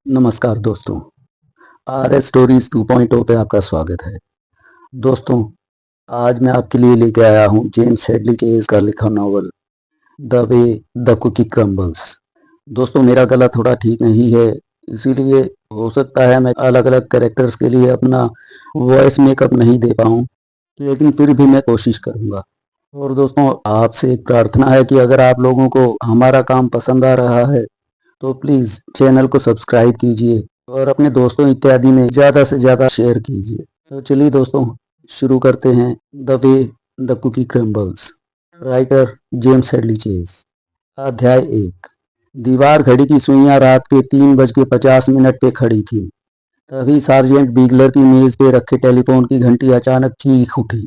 नमस्कार दोस्तों, R S stories 2.0 पे आपका स्वागत है। दोस्तों, आज मैं आपके लिए लेके आया हूँ जेम्स हेडली चेज का लिखा novel the way the cookie crumbles. दोस्तों, मेरा गला थोड़ा ठीक नहीं है, इसीलिए हो सकता है मैं अलग अलग कैरेक्टर्स के लिए अपना वॉइस मेकअप नहीं दे पाऊँ, लेकिन फिर भी मैं कोशिश करूँगा। और दोस्तों, आपसे एक प्रार्थना है कि अगर आप लोगों को हमारा काम पसंद आ रहा है तो प्लीज़ चैनल को सब्सक्राइब कीजिए और अपने दोस्तों इत्यादि में ज़्यादा से ज़्यादा शेयर कीजिए। तो चलिए दोस्तों, शुरू करते हैं the way the cookie crumbles. Writer James Hadley Chase. अध्याय 1। दीवार घड़ी की सुइयां रात के 3:50 पे खड़ी थी। तभी सार्जेंट बीगलर की मेज पे रखे टेलीफोन की घंटी अचानक चीख उठी।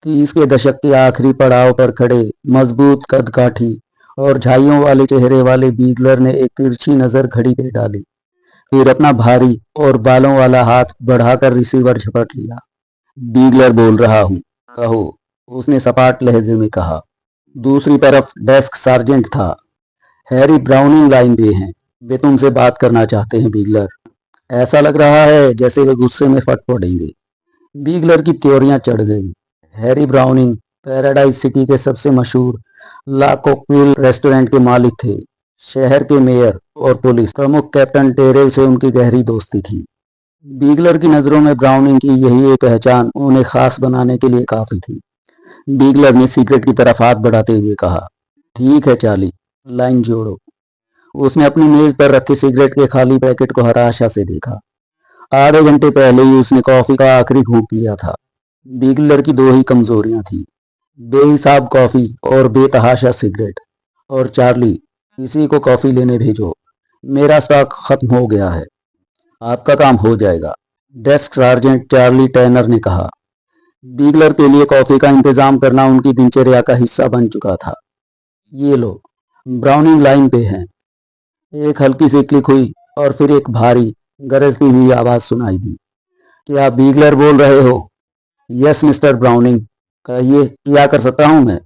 30 के दशक के आखिरी पड़ाव पर खड़े मजबूत कदकाठी और झाइयों वाले चेहरे वाले बीगलर ने एक तिरछी नजर घड़ी पे डाली, फिर अपना भारी और बालों वाला हाथ बढ़ाकर रिसीवर झपट लिया। बीगलर बोल रहा हूँ, कहो, उसने सपाट लहजे में कहा। दूसरी तरफ डेस्क सार्जेंट था। हैरी ब्राउनिंग लाइन पे हैं, वे तुमसे बात करना चाहते हैं बीगलर। ऐसा लग रहा है जैसे वे गुस्से में फट पड़ेंगे। बीगलर की त्योरियां चढ़ गई। हैरी ब्राउनिंग पैराडाइज सिटी के सबसे मशहूर ला कोकविल रेस्टोरेंट के मालिक थे। शहर के मेयर और पुलिस प्रमुख कैप्टन टेरेल से उनकी गहरी दोस्ती थी। बीगलर की नजरों में ब्राउनिंग की यही एक पहचान उन्हें खास बनाने के लिए काफी थी। बीगलर ने सिगरेट की तरफ हाथ बढ़ाते हुए कहा, ठीक है चार्ली, लाइन जोड़ो। उसने अपनी मेज पर रखे सिगरेट के खाली पैकेट को हताशा से देखा। आधे घंटे पहले ही उसने कॉफी का आखिरी घूंट लिया था। बीगलर की दो ही कमजोरियां थी, बेहिसाब कॉफी और बेतहाशा सिगरेट। और चार्ली, किसी को कॉफी लेने भेजो, मेरा स्टॉक खत्म हो गया है। आपका काम हो जाएगा, डेस्क सार्जेंट चार्ली टैनर ने कहा। बीगलर के लिए कॉफी का इंतजाम करना उनकी दिनचर्या का हिस्सा बन चुका था। ये लो, ब्राउनिंग लाइन पे हैं। एक हल्की सी क्लिक हुई और फिर एक भारी गरजती हुई आवाज सुनाई दी। क्या बीगलर बोल रहे हो? यस मिस्टर ब्राउनिंग, कहिए क्या कर सकता हूँ मैं?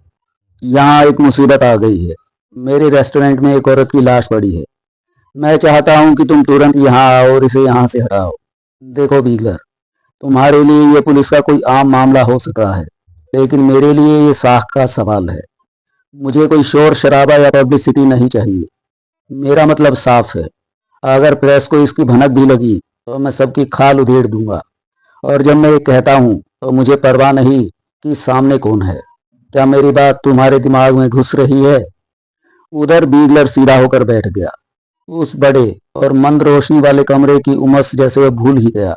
यहाँ एक मुसीबत आ गई है। मेरे रेस्टोरेंट में एक औरत की लाश पड़ी है। मैं चाहता हूँ कि तुम तुरंत यहाँ आओ और इसे यहाँ से हटाओ। देखो बीगलर, तुम्हारे लिए ये पुलिस का कोई आम मामला हो सकता है, लेकिन मेरे लिए ये साख का सवाल है। मुझे कोई शोर शराबा या पब्लिसिटी नहीं चाहिए। मेरा मतलब साफ है, अगर प्रेस को इसकी भनक भी लगी तो मैं सबकी खाल उधेड़ दूंगा। और जब मैं ये कहता हूँ तो मुझे परवाह नहीं कि सामने कौन है। क्या मेरी बात तुम्हारे दिमाग में घुस रही है? उधर बीगलर सीधा होकर बैठ गया। उस बड़े और मंद रोशनी वाले कमरे की उमस जैसे वह भूल ही गया।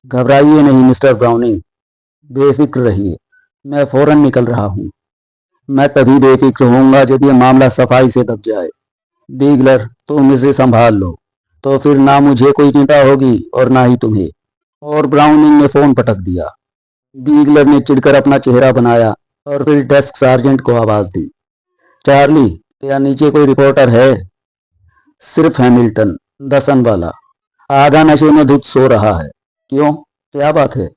घबराइए नहीं मिस्टर ब्राउनिंग, बेफिक्र रहिए, मैं फौरन निकल रहा हूँ। मैं तभी बेफिक्र होऊंगा जब यह मामला सफाई से दब जाए। बीगलर, तुम इसे संभाल लो, तो फिर ना मुझे कोई चिंता होगी और ना ही तुम्हें। और ब्राउनिंग ने फोन पटक दिया। बीगलर ने चिढ़कर अपना चेहरा बनाया और फिर डेस्क सार्जेंट को आवाज दी। चार्ली, क्या नीचे कोई रिपोर्टर है? सिर्फ हैमिल्टन, दसन वाला। आधा नशे में धुत सो रहा है। क्यों, क्या बात है?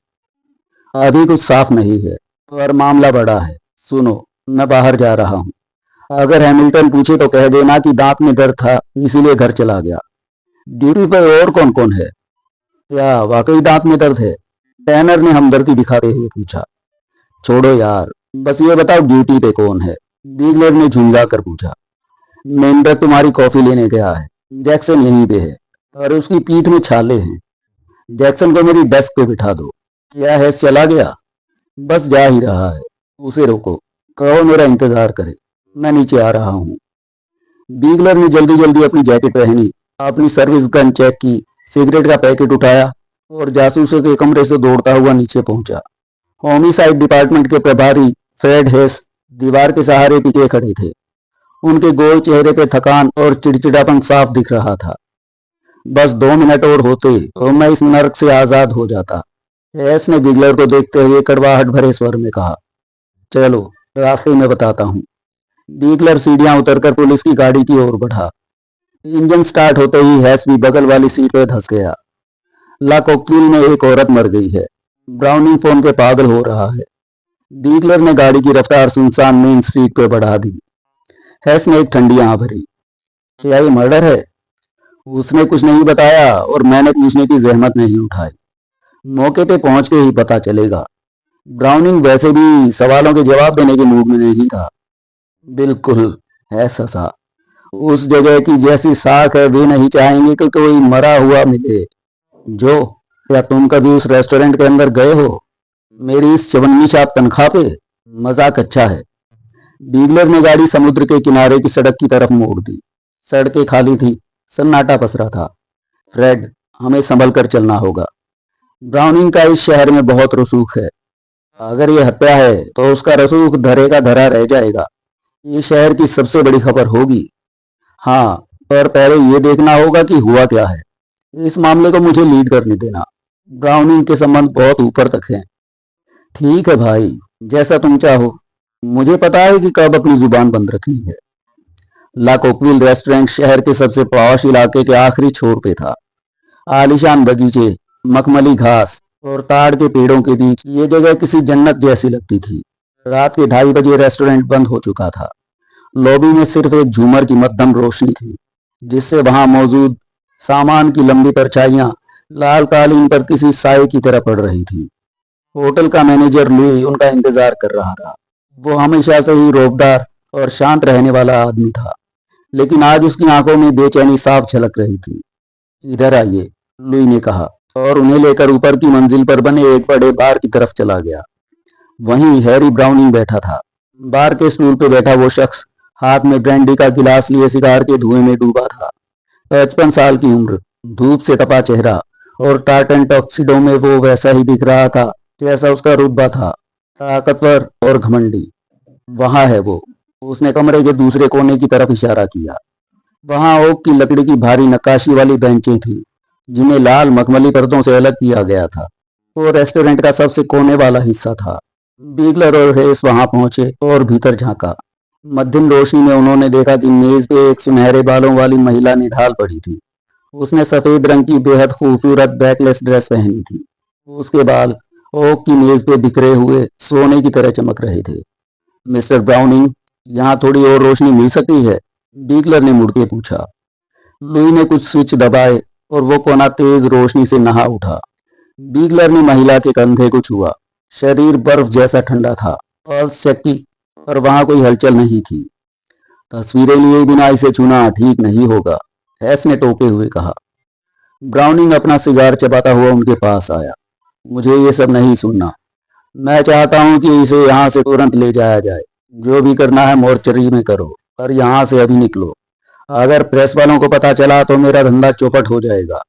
अभी कुछ साफ नहीं है, पर मामला बड़ा है। सुनो, मैं बाहर जा रहा हूँ। अगर हैमिल्टन पूछे तो कह देना कि दांत में दर्द था, इसीलिए घर चला गया। ड्यूटी पर और कौन कौन है? क्या वाकई दांत में दर्द है? टैनर ने हमदर्दी दिखाते हुए पूछा। छोड़ो यार, बस ये बताओ ड्यूटी पे कौन है? बीगलर ने झुंझला कर पूछा। मेंबर तुम्हारी कॉफी लेने गया है। जैक्सन यहीं पे है, और उसकी पीठ में छाले हैं। जैक्सन को मेरी डेस्क पे बिठा दो। क्या है, चला गया? बस जा ही रहा है, उसे रोको, कहो मेरा इंतजार करे, मैं नीचे आ रहा हूँ। बीगलर ने जल्दी जल्दी अपनी जैकेट पहनी, अपनी सर्विस गन चेक की, सिगरेट का पैकेट उठाया और जासूसों के कमरे से दौड़ता हुआ नीचे पहुंचा। होमिसाइड डिपार्टमेंट के प्रभारी फ्रेड हेस दीवार के सहारे टिके खड़े थे। उनके गोल चेहरे पे थकान और चिड़चिड़ापन साफ दिख रहा था। बस 2 मिनट और होते तो मैं इस नर्क से आजाद हो जाता, हेस ने बिगलर को देखते हुए कड़वाहट भरे स्वर में कहा। चलो, रास्ते में बताता हूँ। बिगलर सीढ़ियां उतरकर पुलिस की गाड़ी की ओर बढ़ा। इंजन स्टार्ट होते ही हैस भी बगल वाली सीट पे धंस गया। ला कोक्विल में एक औरत मर गई है। ब्राउनिंग फोन पे पागल हो रहा है। बिगलर ने गाड़ी की रफ्तार सुनसान मेन स्ट्रीट पे बढ़ा दी। हैस ने एक ठंडी आंख भरी। क्या ये मर्डर है? उसने कुछ नहीं बताया और मैंने पूछने की जहमत नहीं उठाई। मौके पे पहुंच के ही पता चलेगा। ब्राउनिंग वैसे भी सवालों के जवाब देने के मूड में नहीं था। बिल्कुल है ससा। उस जगह की जैसी साख है, वे नहीं चाहेंगे कि कोई मरा हुआ मिले। जो, क्या तुम कभी उस रेस्टोरेंट के अंदर गए हो? मेरी इस चवन्नी छाप तनख्वाह पे? मजाक अच्छा है। बीगलर ने गाड़ी समुद्र के किनारे की सड़क की तरफ मोड़ दी। सड़कें खाली थी, सन्नाटा पसरा था। फ्रेड, हमें संभल कर चलना होगा। ब्राउनिंग का इस शहर में बहुत रसूख है। अगर ये हत्या है तो उसका रसूख धरे का धरा रह जाएगा। ये शहर की सबसे बड़ी खबर होगी। हाँ, पर पहले ये देखना होगा कि हुआ क्या है। इस मामले को मुझे लीड करने देना। ब्राउनिंग के संबंध बहुत ऊपर तक हैं। ठीक है भाई, जैसा तुम चाहो। मुझे पता है कि कब अपनी जुबान बंद रखनी है। ला कोकविल रेस्टोरेंट शहर के सबसे पॉश इलाके के आखिरी छोर पे था। आलीशान बगीचे, मखमली घास और ताड़ के पेड़ों के बीच ये जगह किसी जन्नत जैसी लगती थी। रात के 2:30 रेस्टोरेंट बंद हो चुका था। लॉबी में सिर्फ एक झूमर की मध्यम रोशनी थी, जिससे वहां मौजूद सामान की लंबी परछाइयां लाल कालीन पर किसी साए की तरह पड़ रही थी। होटल का मैनेजर लुई उनका इंतजार कर रहा था। वो हमेशा से ही रौबदार और शांत रहने वाला आदमी था, लेकिन आज उसकी आंखों में बेचैनी साफ झलक रही थी। इधर आइए, लुई ने कहा और उन्हें लेकर ऊपर की मंजिल पर बने एक बड़े बार की तरफ चला गया। वहीं हैरी ब्राउनिंग बैठा था। बार के स्टूल पर बैठा वो शख्स हाथ में ब्रांडी का गिलास लिए सिगार के धुएं में डूबा था। 55 साल की उम्र, धूप से तपा चेहरा और टार्टन टॉक्सिडो में वो वैसा ही दिख रहा था जैसा उसका रुतबा था, ताकतवर और घमंडी। वहां है वो। उसने कमरे के दूसरे कोने की तरफ इशारा किया। वहां ओक की लकड़ी की भारी नक्काशी वाली बेंचें थीं, जिन्हें लाल मखमली पर्दों से अलग किया गया था। वो रेस्टोरेंट का सबसे कोने वाला हिस्सा था। बीगलर और रेस वहां पहुंचे और भीतर झांका। मध्यम रोशनी में उन्होंने देखा कि मेज पे एक सुनहरे बालों वाली महिला निढाल पड़ी थी। उसने सफेद रंग की बेहद खूबसूरत बैकलेस ड्रेस पहनी थी। उसके बाल ओक की मेज पे बिखरे हुए सोने की तरह चमक रहे थे। मिस्टर ब्राउनिंग, यहाँ थोड़ी और रोशनी मिल सकती है? बीगलर ने मुड़ के पूछा। लुई ने कुछ स्विच दबाए और वो कोना तेज रोशनी से नहा उठा। बीगलर ने महिला के कंधे को छुआ। शरीर बर्फ जैसा ठंडा था। पल्स चेक की, पर वहां कोई हलचल नहीं थी। तस्वीरें लिए बिना इसे छूना ठीक नहीं होगा, हैस ने टोके हुए कहा। ब्राउनिंग अपना सिगार चबाता हुआ उनके पास आया। मुझे ये सब नहीं सुनना। मैं चाहता हूं कि इसे यहाँ से तुरंत ले जाया जाए। जो भी करना है मोर्चरी में करो, पर यहाँ से अभी निकलो। अगर प्रेस वालों को पता चला तो मेरा धंधा चौपट हो जाएगा,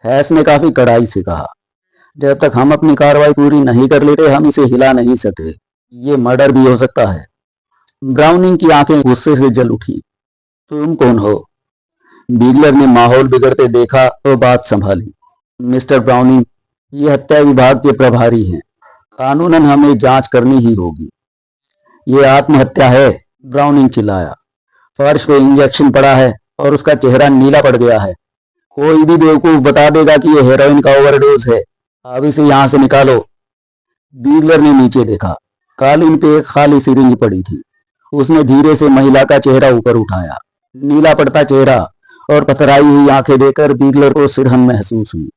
हैस ने काफी कड़ाई से कहा। जब तक हम अपनी कार्रवाई पूरी नहीं कर लेते, हम इसे हिला नहीं सकते। ये मर्डर भी हो सकता है। ब्राउनिंग की आंखें गुस्से से जल उठी। तुम कौन हो? बीगलर ने माहौल बिगड़ते देखा तो बात संभाली। मिस्टर ब्राउनिंग, ये हत्या विभाग के प्रभारी हैं। कानूनन हमें जांच करनी ही होगी। ये आत्महत्या है, ब्राउनिंग चिल्लाया। फर्श पे इंजेक्शन पड़ा है और उसका चेहरा नीला पड़ गया है। कोई भी बेवकूफ बता देगा कि ये हेरोइन का ओवरडोज है। अब इसे यहां से निकालो। बीगलर ने नीचे देखा। कालीन पे एक खाली सिरिंज पड़ी थी। उसने धीरे से महिला का चेहरा ऊपर उठाया। नीला पड़ता चेहरा और पथराई हुई आंखें देखकर बीगलर को सिरहन महसूस हुई।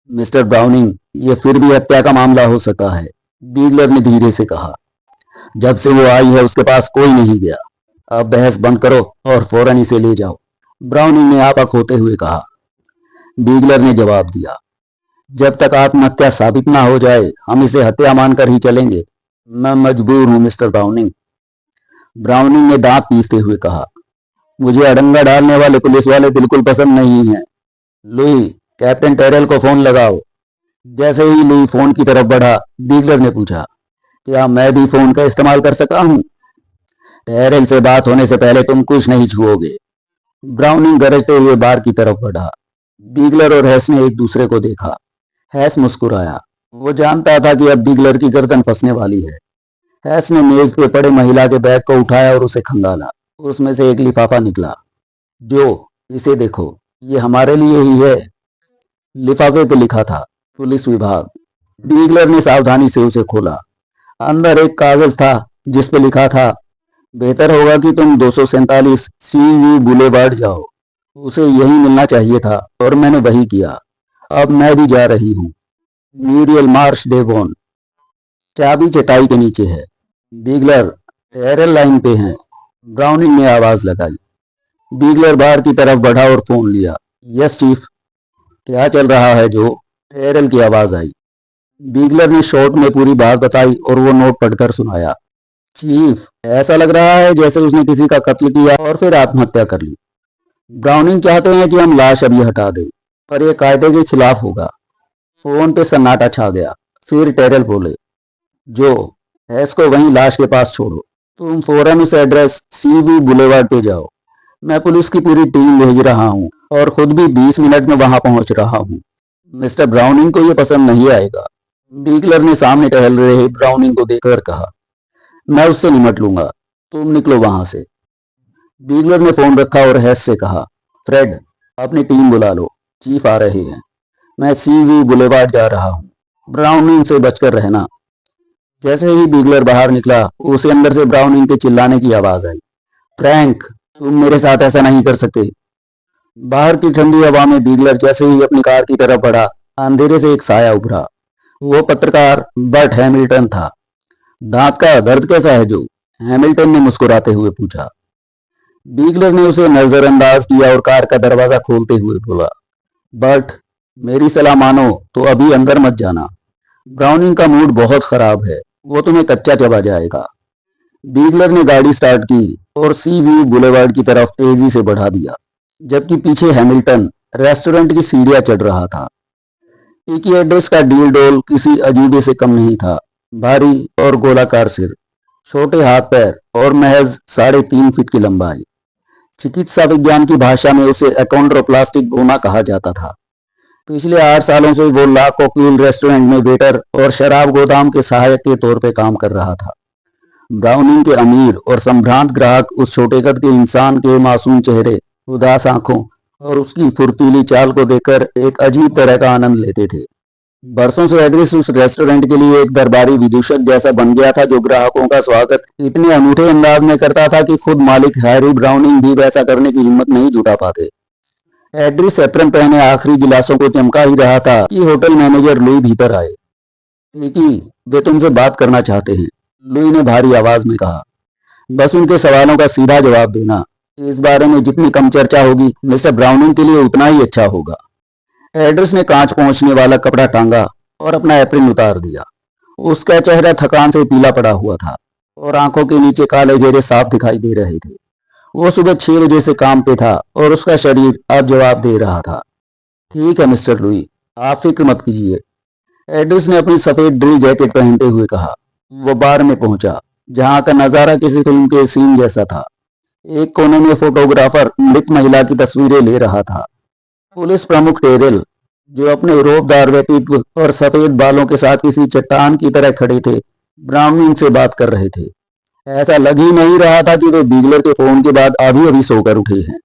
मिस्टर ब्राउनिंग, ये फिर भी हत्या का मामला हो सकता है, बीगलर ने धीरे से कहा। जब से वो आई है उसके पास कोई नहीं गया। अब बहस बंद करो और फौरन इसे ले जाओ, ब्राउनिंग ने आपा खोते हुए कहा। बीगलर ने जवाब दिया। जब तक आत्महत्या साबित ना हो जाए, हम इसे हत्या मानकर ही चलेंगे। मैं मजबूर हूं मिस्टर ब्राउनिंग, ब्राउनिंग ने दांत पीसते हुए कहा। मुझे अड़ंगा डालने वाले पुलिस वाले बिल्कुल पसंद नहीं हैं। लुई, कैप्टन टेरल को फोन लगाओ। जैसे ही लुई फोन की तरफ बढ़ा, बीगलर ने पूछा, क्या मैं भी फोन का इस्तेमाल कर सकता हूं? टेरल से बात होने से पहले तुम कुछ नहीं छुओगे। ब्राउनिंग गरजते हुए बार की तरफ बढ़ा। बीगलर और हैस ने एक दूसरे को देखा। हैस मुस्कुराया। वो जानता था कि अब बीगलर की गर्दन फंसने वाली है। हैस ने मेज पे पड़े महिला के बैग को उठाया और उसे खंगाला। उसमें से एक लिफाफा निकला। जो, इसे देखो, ये हमारे लिए ही है। लिफाफे पे लिखा था, पुलिस विभाग। बीगलर ने सावधानी से उसे खोला। अंदर एक कागज था जिस पे लिखा था, बेहतर होगा कि तुम 247 सीयू बुलेवार्ड जाओ। उसे यही मिलना चाहिए था और मैंने वही किया। अब मैं भी जा रही हूँ। Muriel Marsh Devon. चाबी चटाई के नीचे है। बीगलर टेरल लाइन पे हैं। ब्राउनिंग ने आवाज लगाई। बीगलर बाहर की तरफ बढ़ा और फोन लिया। Yes chief. क्या चल रहा है जो? टेरल की आवाज आई। बीगलर ने शॉर्ट में पूरी बात बताई और वो नोट पढ़कर सुनाया। चीफ, ऐसा लग रहा है जैसे उसने किसी का कत्ल किया और फिर आत्महत्या कर ली। ब्राउनिंग चाहते हैं कि हम लाश अभी हटा दें, पर यह कायदे के खिलाफ होगा। फोन पे सन्नाटा छा गया। फिर टेरल बोले, जो हैस को वहीं लाश के पास छोड़ो। तुम फौरन उस एड्रेस सीवी बुलेवार्ड पे जाओ। मैं पुलिस की पूरी टीम भेज रहा हूँ और खुद भी 20 मिनट में वहां पहुंच रहा हूँ। मिस्टर ब्राउनिंग को यह पसंद नहीं आएगा। बीगलर ने सामने टहल रहे ब्राउनिंग को देखकर कहा, मैं उससे निमट लूंगा, तुम निकलो वहां से। बीगलर ने फोन रखा और हैस से कहा, फ्रेड, अपनी टीम बुला लो, चीफ आ रहे हैं। मैं सीवी बुलेवार्ड जा रहा हूँ, ब्राउनिंग से बचकर रहना। जैसे ही बीगलर बाहर निकला, उसे अंदर से ब्राउनिंग के चिल्लाने की आवाज आई, फ्रैंक, तुम मेरे साथ ऐसा नहीं कर सकते। बाहर की ठंडी हवा में बीगलर जैसे ही अपनी कार की तरफ बढ़ा, अंधेरे से एक साया उभरा। वो पत्रकार बर्ट हैमिल्टन था। दांत का दर्द कैसा है जो? हैमिल्टन ने मुस्कुराते हुए पूछा। बीगलर ने उसे नजरअंदाज किया और कार का दरवाजा खोलते हुए बोला, बर्ट, मेरी सलाह मानो तो अभी अंदर मत जाना। ब्राउनिंग का मूड बहुत खराब है, वो तुम्हें कच्चा चबा जाएगा। बीगलर ने गाड़ी स्टार्ट की और सी व्यू बुलेवार्ड की तरफ तेजी से बढ़ा दिया, जबकि पीछे हैमिल्टन रेस्टोरेंट की सीढ़ियां चढ़ रहा था। टिकी एड्रेस का डील डोल किसी अजूबे से कम नहीं था। भारी और गोलाकार सिर, छोटे हाथ पैर और महज 3.5 फीट की लंबाई। चिकित्सा विज्ञान की भाषा में उसे एकोंड्रोप्लास्टिक बोना कहा जाता था। पिछले 8 सालों से वो ला कोक्विल रेस्टोरेंट में वेटर और शराब गोदाम के सहायक के तौर पर काम कर रहा था। ब्राउनिंग के अमीर और संभ्रांत ग्राहक उस छोटे कद के इंसान के मासूम चेहरे, उदास आंखों और उसकी फुर्तीली चाल को देखकर एक अजीब तरह का आनंद लेते थे। बरसों से एड्रेस उस रेस्टोरेंट के लिए एक दरबारी विदूषक जैसा बन गया था, जो ग्राहकों का स्वागत इतने अनूठे अंदाज में करता था कि खुद मालिक हैरी ब्राउनिंग भी वैसा करने की हिम्मत नहीं जुटा पाते। एड्रेस एप्रन पहने आखिरी गिलासों को चमका ही रहा था कि होटल मैनेजर लुई भीतर आए। टिकी, वे तुमसे बात करना चाहते हैं, लुई ने भारी आवाज में कहा। बस उनके सवालों का सीधा जवाब देना। इस बारे में जितनी कम चर्चा होगी, मिस्टर ब्राउनिंग के लिए उतना ही अच्छा होगा। एड्रेस ने कांच पहुंचने वाला कपड़ा टांगा और अपना एप्रिन उतार दिया। उसका चेहरा थकान से पीला पड़ा हुआ था और आंखों के नीचे काले घेरे साफ दिखाई दे रहे थे। वो सुबह 6 बजे से काम पे था और उसका शरीर अब जवाब दे रहा था। ठीक है मिस्टर लुई, आप फिक्र मत कीजिए, एड्रेस ने अपनी सफेद ड्रिल जैकेट पहनते हुए कहा। वो बार में पहुंचा, जहां का नजारा किसी फिल्म के सीन जैसा था। एक कोने में फोटोग्राफर मृत महिला की तस्वीरें ले रहा था। पुलिस प्रमुख टेरल, जो अपने रौबदार व्यक्तित्व और सफेद बालों के साथ किसी चट्टान की तरह खड़े थे, ब्राउनिंग से बात कर रहे थे। ऐसा लग ही नहीं रहा था कि वे बीगलर के फोन के बाद अभी अभी सोकर उठे हैं।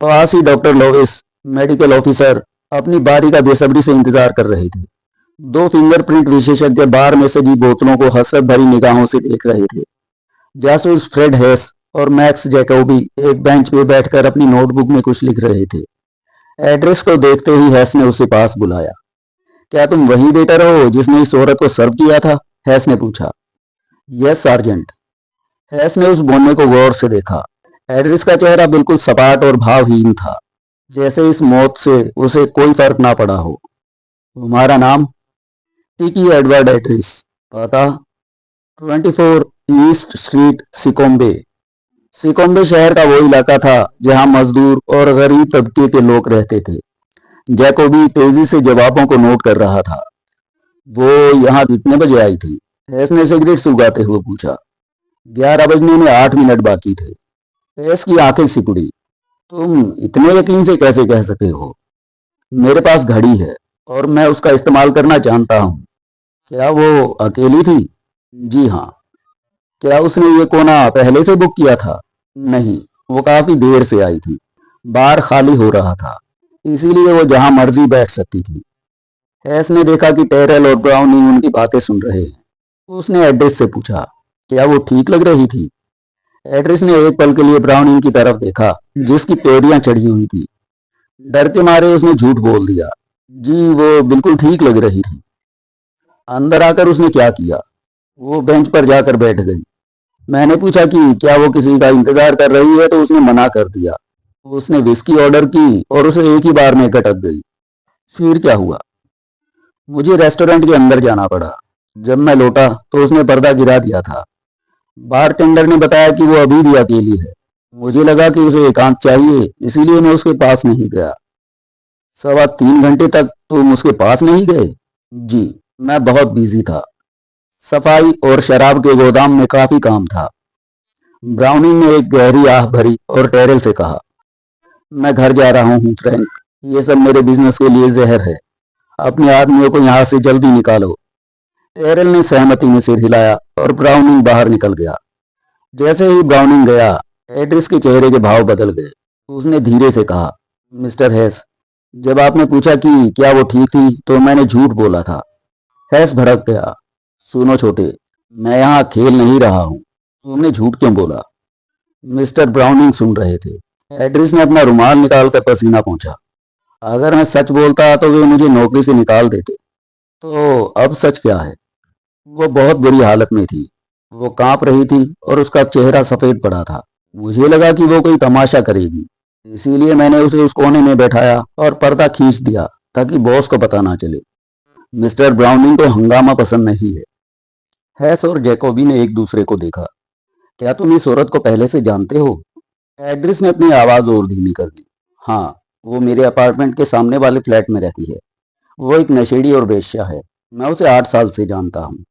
पास ही डॉक्टर लोविस, मेडिकल ऑफिसर, अपनी बारी का बेसब्री से इंतजार कर रहे थे। 2 फिंगरप्रिंट विशेषज्ञ बार में सजी बोतलों को हसरत भरी निगाहों से देख रहे थे। जासूस फ्रेड हेस और मैक्स जैकोबी एक बेंच पे बैठकर अपनी नोटबुक में कुछ लिख रहे थे। एड्रेस को देखते ही हैस ने उसे पास बुलाया। क्या तुम वही वेटर हो जिसने इस औरत को सर्व किया था? हैस ने पूछा। Yes sergeant. हैस ने उस बोने को गौर से देखा। एड्रेस का चेहरा बिल्कुल सपाट और भावहीन था, जैसे इस मौत से उसे कोई फर्क ना पड़ा हो। तुम्हारा नाम? टिकी एडवर्ड एड्रेस। पता? 24 ईस्ट स्ट्रीट, सिकोम्बे। सिकोम्बे शहर का वो इलाका था जहां मजदूर और गरीब तबके के लोग रहते थे। जैकोबी तेजी से जवाबों को नोट कर रहा था। वो यहाँ कितने बजे आई थी? हैस ने सिगरेट सुलगाते हुए पूछा। 11 बजने में 8 मिनट बाकी थे। हैस की आंखें सिकुड़ी। तुम इतने यकीन से कैसे कह सके हो? मेरे पास घड़ी है और मैं उसका इस्तेमाल करना जानता हूँ। क्या वो अकेली थी? जी हाँ। क्या उसने ये कोना पहले से बुक किया था? नहीं, वो काफी देर से आई थी। बार खाली हो रहा था, इसीलिए वो जहां मर्जी बैठ सकती थी। हैस ने देखा कि टेरल और ब्राउनिंग उनकी बातें सुन रहे हैं। उसने एड्रेस से पूछा, क्या वो ठीक लग रही थी? एड्रेस ने एक पल के लिए ब्राउनिंग की तरफ देखा, जिसकी टोरियां चढ़ी हुई थी डर के मारे उसने झूठ बोल दिया। जी वो बिल्कुल ठीक लग रही थी। अंदर आकर उसने क्या किया? वो बेंच पर जाकर बैठ गई। मैंने पूछा कि क्या वो किसी का इंतजार कर रही है, तो उसने मना कर दिया। उसने विस्की ऑर्डर की और उसे एक ही बार में गटक गई। फिर क्या हुआ? मुझे रेस्टोरेंट के अंदर जाना पड़ा। जब मैं लौटा तो उसने पर्दा गिरा दिया था। बारटेंडर ने बताया कि वो अभी भी अकेली है। मुझे लगा कि उसे एकांत चाहिए, इसीलिए मैं उसके पास नहीं गया। 3.25 घंटे तक तुम उसके पास नहीं गए? जी, मैं बहुत बिजी था। सफाई और शराब के गोदाम में काफी काम था। ब्राउनी ने एक गहरी आह भरी और टेरल से कहा, मैं घर जा रहा हूँ फ्रैंक। ये सब मेरे बिजनेस के लिए जहर है। अपने आदमियों को यहाँ से जल्दी निकालो। टेरल ने सहमति में सिर हिलाया और ब्राउनिंग बाहर निकल गया। जैसे ही ब्राउनिंग गया, एड्रिस के चेहरे के भाव बदल गए। उसने धीरे से कहा, मिस्टर हेस, जब आपने पूछा कि क्या वो ठीक थी, तो मैंने झूठ बोला था। हेस भड़क गया। सुनो छोटे, मैं यहाँ खेल नहीं रहा हूँ। तुमने झूठ क्यों बोला? मिस्टर ब्राउनिंग सुन रहे थे। एड्रिस ने अपना रुमाल निकालकर पसीना पोंछा। अगर मैं सच बोलता तो वे मुझे नौकरी से निकाल देते। तो अब सच क्या है? वो बहुत बुरी हालत में थी। वो कांप रही थी और उसका चेहरा सफेद पड़ा था। मुझे लगा कि वो कोई तमाशा करेगी, इसीलिए मैंने उसे उस कोने में बैठाया और पर्दा खींच दिया ताकि बॉस को पता ना चले। मिस्टर ब्राउनिंग को हंगामा पसंद नहीं है। हैस और जैकोबी ने एक दूसरे को देखा। क्या तुम इस औरत को पहले से जानते हो? एड्रिस ने अपनी आवाज और धीमी कर दी। हाँ, वो मेरे अपार्टमेंट के सामने वाले फ्लैट में रहती है। वो एक नशेड़ी और वेश्या है। मैं उसे 8 साल से जानता हूँ।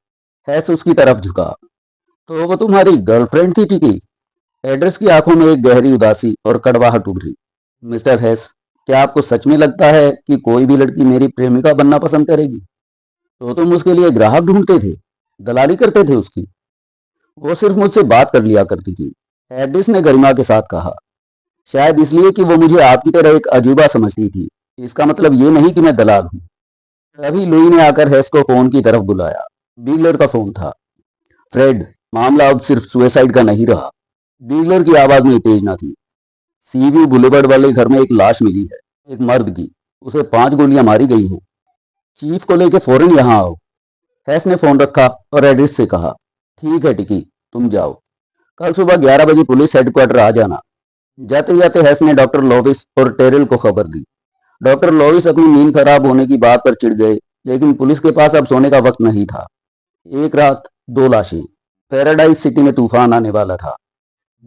हैस उसकी तरफ झुका। तो वो तुम्हारी गर्लफ्रेंड थी टिकी? एड्रेस की आंखों में एक गहरी उदासी और कड़वाहट उभरी। मिस्टर हैस, क्या आपको सच में लगता है कि कोई भी लड़की मेरी प्रेमिका बनना पसंद करेगी? तो तुम उसके लिए ग्राहक ढूंढते थे, दलाली करते थे उसकी? वो सिर्फ मुझसे बात कर लिया करती थी, एड्रेस ने गरिमा के साथ कहा। शायद इसलिए कि वो मुझे आपकी तरह एक अजूबा समझती थी। इसका मतलब ये नहीं कि मैं दलाल हूँ। तभी लुई ने आकर हैस को फोन की तरफ बुलाया। बीगलर का फोन था। फ्रेड, मामला अब सिर्फ सुसाइड का नहीं रहा। बीगलर की आवाज में उत्तेजना थी। सीव्यू बुलेवर्ड वाले घर में एक लाश मिली है, एक मर्द की। उसे 5 गोलियां मारी गई हैं। चीफ को लेके फौरन यहाँ आओ। हैस ने फोन रखा और एड्रिस से कहा, ठीक है टिकी, तुम जाओ। कल सुबह 11 बजे पुलिस हेडक्वार्टर आ जाना। जाते जाते हैस ने डॉक्टर लॉविस और टेरल को खबर दी। डॉक्टर लॉविस अपनी नींद खराब होने की बात पर चिढ़ गए, लेकिन पुलिस के पास अब सोने का वक्त नहीं था। एक रात, 2 लाशें। पैराडाइज सिटी में तूफान आने वाला था।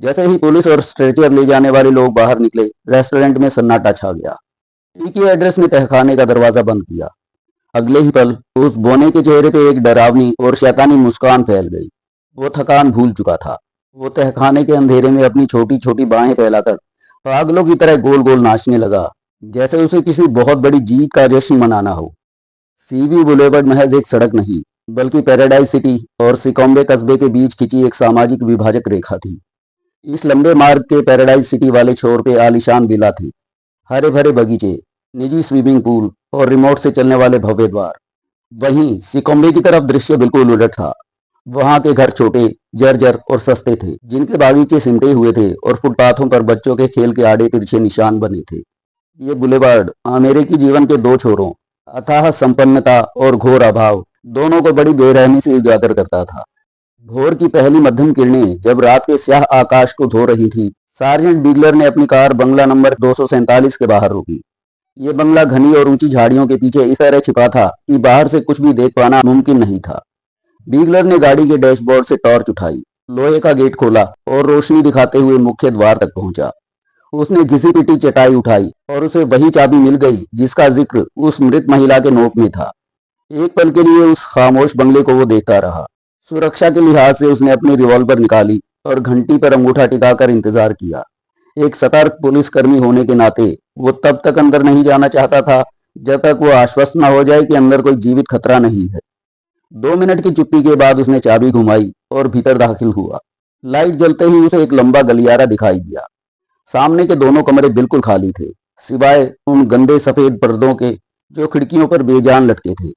जैसे ही पुलिस और स्ट्रेचर ले जाने वाले लोग बाहर निकले, रेस्टोरेंट में सन्नाटा छा गया। टीकी एड्रेस ने तहखाने का दरवाजा बंद किया। अगले ही पल उस बोने के चेहरे पे एक डरावनी और शैतानी मुस्कान फैल गई। वो थकान भूल चुका था। वो तहखाने के अंधेरे में अपनी छोटी छोटी बाहें फैलाकर पागलों की तरह गोल गोल नाचने लगा, जैसे उसे किसी बहुत बड़ी जीत का जश्न मनाना हो। सीवी बुलेवर्ड महज एक सड़क नहीं, बल्कि पैराडाइज सिटी और सिकोम्बे कस्बे के बीच खिंची एक सामाजिक विभाजक रेखा थी। इस लंबे मार्ग के पैराडाइज सिटी वाले छोर पे आलीशान विला थी, हरे भरे बगीचे, निजी स्विमिंग पूल और रिमोट से चलने वाले भव्य द्वार। वहीं सिकोम्बे की तरफ दृश्य बिल्कुल उलट था। वहां के घर छोटे, जर्जर और सस्ते थे, जिनके बागीचे सिमटे हुए थे और फुटपाथों पर बच्चों के खेल के आड़े तिरछे निशान बने थे। ये बुलेवार्ड अमेरिकी जीवन के दो छोरों, अथाह संपन्नता और घोर अभाव, दोनों को बड़ी बेरहमी से उजागर करता था। भोर की पहली मध्यम किरणें जब रात के स्याह आकाश को धो रही थी, सार्जेंट बीगलर ने अपनी कार बंगला नंबर 247 के बाहर रोकी। ये बंगला घनी और ऊंची झाड़ियों के पीछे इस तरह छिपा था कि बाहर से कुछ भी देख पाना मुमकिन नहीं था। बीगलर ने गाड़ी के डैशबोर्ड से टॉर्च उठाई, लोहे का गेट खोला और रोशनी दिखाते हुए मुख्य द्वार तक पहुंचा। उसने घिसी पिटी चटाई उठाई और उसे वही चाबी मिल गई जिसका जिक्र उस मृत महिला के नोट में था। एक पल के लिए उस खामोश बंगले को वो देखता रहा। सुरक्षा के लिहाज से उसने अपनी रिवॉल्वर निकाली और घंटी पर अंगूठा टिकाकर इंतजार किया। एक सतर्क पुलिसकर्मी होने के नाते वो तब तक अंदर नहीं जाना चाहता था जब तक वो आश्वस्त न हो जाए कि अंदर कोई जीवित खतरा नहीं है। 2 मिनट की चुप्पी के बाद उसने चाबी घुमाई और भीतर दाखिल हुआ। लाइट जलते ही उसे एक लंबा गलियारा दिखाई दिया। सामने के दोनों कमरे बिल्कुल खाली थे, सिवाय उन गंदे सफेद पर्दों के जो खिड़कियों पर बेजान लटके थे।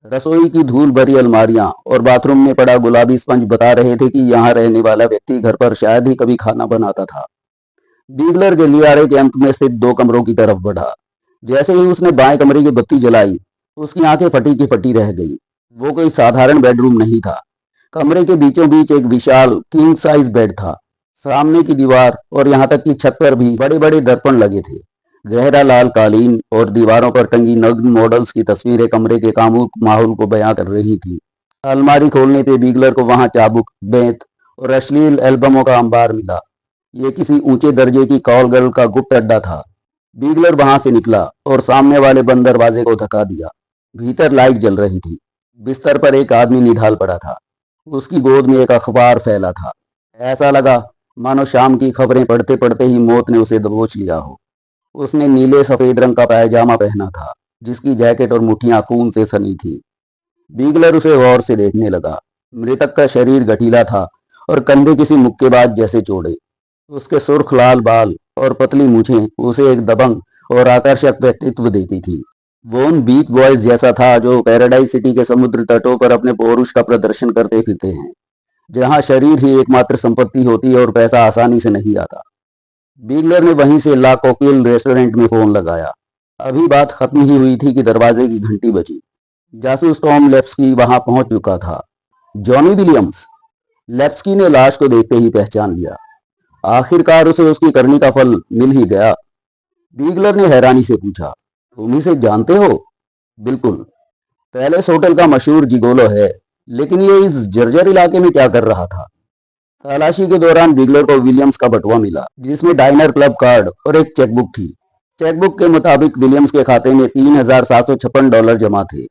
रसोई की धूल भरी अलमारियां और बाथरूम में पड़ा गुलाबी स्पंज बता रहे थे कि यहाँ रहने वाला व्यक्ति घर पर शायद ही कभी खाना बनाता था। बीगलर गलियारे के अंत में स्थित 2 कमरों की तरफ बढ़ा। जैसे ही उसने बाएं कमरे की बत्ती जलाई, उसकी आंखें फटी की फटी रह गई। वो कोई साधारण बेडरूम नहीं था। कमरे के बीचों बीच एक विशाल किंग साइज बेड था। सामने की दीवार और यहाँ तक कि छत पर भी बड़े बड़े दर्पण लगे थे। गहरा लाल कालीन और दीवारों पर टंगी नग्न मॉडल्स की तस्वीरें कमरे के कामुक माहौल को बयां कर रही थी। अलमारी खोलने पे बीगलर को वहां चाबुक, बेंत और अश्लील एल्बमों का अंबार मिला। ये किसी ऊंचे दर्जे की कॉल गर्ल का गुप्त अड्डा था। बीगलर वहां से निकला और सामने वाले बंद दरवाजे को धक्का दिया। भीतर लाइट जल रही थी। बिस्तर पर एक आदमी निढाल पड़ा था। उसकी गोद में एक अखबार फैला था। ऐसा लगा मानो शाम की खबरें पढ़ते पढ़ते ही मौत ने उसे दबोच लिया हो। उसने नीले सफेद रंग का पायजामा पहना था, जिसकी जैकेट और मुठ्ठियां खून से सनी थी। बीगलर उसे गौर से देखने लगा। मृतक का शरीर गठीला था और कंधे किसी मुक्केबाज जैसे चौड़े। उसके सुर्ख लाल बाल और पतली मूछें उसे एक दबंग और आकर्षक व्यक्तित्व देती थी। वो उन बीच बॉयज जैसा था जो पैराडाइज सिटी के समुद्र तटों पर अपने पौरुष का प्रदर्शन करते फिरते हैं, जहां शरीर ही एकमात्र संपत्ति होती है और पैसा आसानी से नहीं आता। बीगलर ने वहीं से ला कोकिल रेस्टोरेंट में फोन लगाया। अभी बात खत्म ही हुई थी कि दरवाजे की घंटी बजी। जासूस टॉम लेप्स्की वहां पहुंच चुका था। Johnny Williams? लेप्स्की ने लाश को देखते ही पहचान लिया। आखिरकार उसे उसकी करनी का फल मिल ही गया। बीगलर ने हैरानी से पूछा, तुम इसे जानते हो? बिल्कुल, पैलेस होटल का मशहूर जिगोलो है, लेकिन ये इस जर्जर इलाके में क्या कर रहा था? तलाशी के दौरान बीगलर को विलियम्स का बटुआ मिला, जिसमें डाइनर क्लब कार्ड और एक चेकबुक थी। चेकबुक के मुताबिक विलियम्स के खाते में $3,756 जमा थे।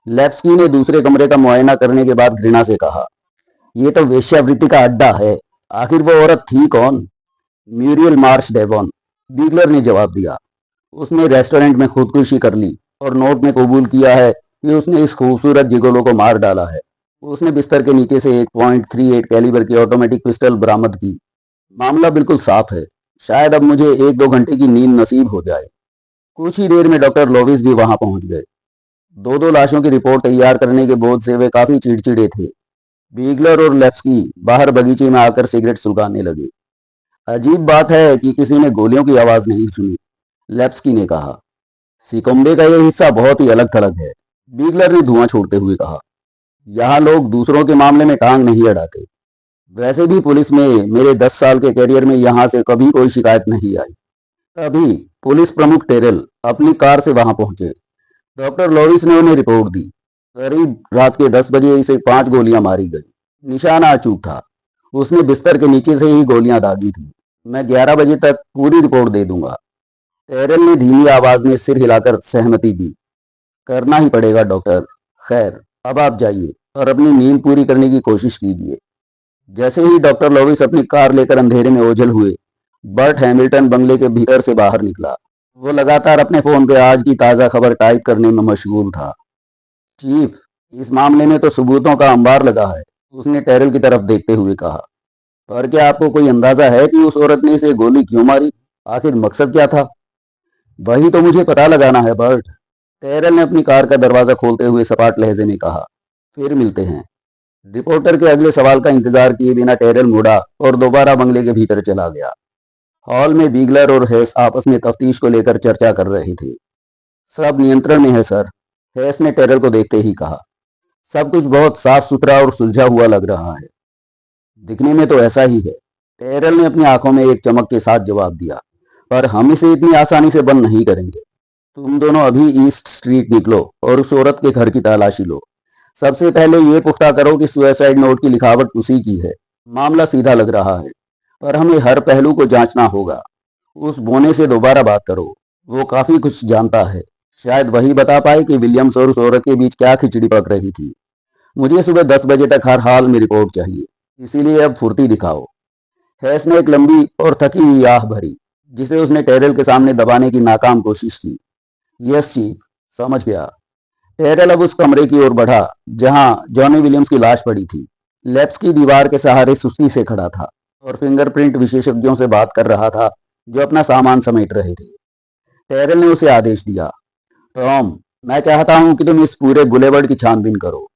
लेप्स्की ने दूसरे कमरे का मुआयना करने के बाद घृणा से कहा, यह तो वेश्यावृत्ति का अड्डा है। आखिर वो औरत थी कौन? म्यूरियल मार्श डेवॉन, बीगलर ने जवाब दिया। उसने रेस्टोरेंट में खुदकुशी कर ली और नोट में कबूल किया है कि उसने इस खूबसूरत जिगोलो को मार डाला है। उसने बिस्तर के नीचे से एक .38 कैलिबर की ऑटोमेटिक पिस्टल बरामद की। मामला बिल्कुल साफ है। शायद अब मुझे 1-2 घंटे की नींद नसीब हो जाए। कुछ ही देर में डॉक्टर लोविस भी वहां पहुंच गए। दो लाशों की रिपोर्ट तैयार करने के बोझ से वे काफी चिड़चिड़े थे। बीगलर और लेप्स्की बाहर बगीचे में आकर सिगरेट सुलगाने लगे। अजीब बात है कि किसी ने गोलियों की आवाज नहीं सुनी, लेप्स्की ने कहा। सिकोम्बे का यह हिस्सा बहुत ही अलग थलग है, बीगलर ने धुआं छोड़ते हुए कहा। यहाँ लोग दूसरों के मामले में टांग नहीं अड़ाते। वैसे भी पुलिस में मेरे 10 साल के करियर में यहाँ से कभी कोई शिकायत नहीं आई। तभी पुलिस प्रमुख टेरेल अपनी कार से वहां पहुंचे। डॉक्टर लोविस ने उन्हें रिपोर्ट दी। करीब रात के 10 बजे इसे 5 गोलियां मारी गई। निशाना अचूक था। उसने बिस्तर के नीचे से ही गोलियां दागी थी। मैं 11 बजे तक पूरी रिपोर्ट दे दूंगा। टेरेल ने धीमी आवाज में सिर हिलाकर सहमति दी। करना ही पड़ेगा डॉक्टर। खैर, अब आप जाइए और अपनी नींद पूरी करने की कोशिश कीजिए। जैसे ही डॉक्टर लोविस अपनी कार लेकर अंधेरे में ओझल हुए, बर्ट हैमिल्टन बंगले के भीतर से बाहर निकला। वो लगातार अपने फोन पे आज की ताजा खबर टाइप करने में मशगूल था। चीफ, इस मामले में तो सबूतों का अंबार लगा है, उसने टेरेल की तरफ देखते हुए कहा। पर क्या आपको कोई अंदाजा है कि उस औरत ने इसे गोली क्यों मारी? आखिर मकसद क्या था? वही तो मुझे पता लगाना है बर्ट, टेरेल ने अपनी कार का दरवाजा खोलते हुए सपाट लहजे में कहा। फिर मिलते हैं। रिपोर्टर के अगले सवाल का इंतजार किए बिना टेरेल मुड़ा और दोबारा बंगले के भीतर चला गया। हॉल में बीगलर और हेस आपस में तफ्तीश को लेकर चर्चा कर रहे थे। सब नियंत्रण में है सर, हेस ने टेरेल को देखते ही कहा। सब कुछ बहुत साफ सुथरा और सुलझा हुआ लग रहा है। दिखने में तो ऐसा ही है, टेरेल ने अपनी आंखों में एक चमक के साथ जवाब दिया। पर हम इसे इतनी आसानी से बंद नहीं करेंगे। तुम दोनों अभी ईस्ट स्ट्रीट निकलो और उस औरत के घर की तलाशी लो। सबसे पहले ये पुख्ता करो कि सुसाइड नोट की लिखावट उसी की है। मामला सीधा लग रहा है, पर हमें हर पहलू को जांचना होगा। उस बोने से दोबारा बात करो, वो काफी कुछ जानता है। शायद वही बता पाए कि विलियम्स और उस औरत के बीच क्या खिचड़ी पक रही थी। मुझे सुबह 10 बजे तक हर हाल में रिपोर्ट चाहिए, इसीलिए अब फुर्ती दिखाओ। हैस ने एक लंबी और थकी हुई आह भरी, जिसे उसने टेरेल के सामने दबाने की नाकाम कोशिश की। यस चीफ, समझ गया। टेरेल अब उस कमरे की ओर बढ़ा जहां जॉनी विलियम्स की लाश पड़ी थी। लेप्स की दीवार के सहारे सुस्ती से खड़ा था और फिंगरप्रिंट विशेषज्ञों से बात कर रहा था, जो अपना सामान समेट रहे थे। टेरेल ने उसे आदेश दिया, टॉम, मैं चाहता हूं कि तुम इस पूरे बुलेवर्ड की छानबीन करो।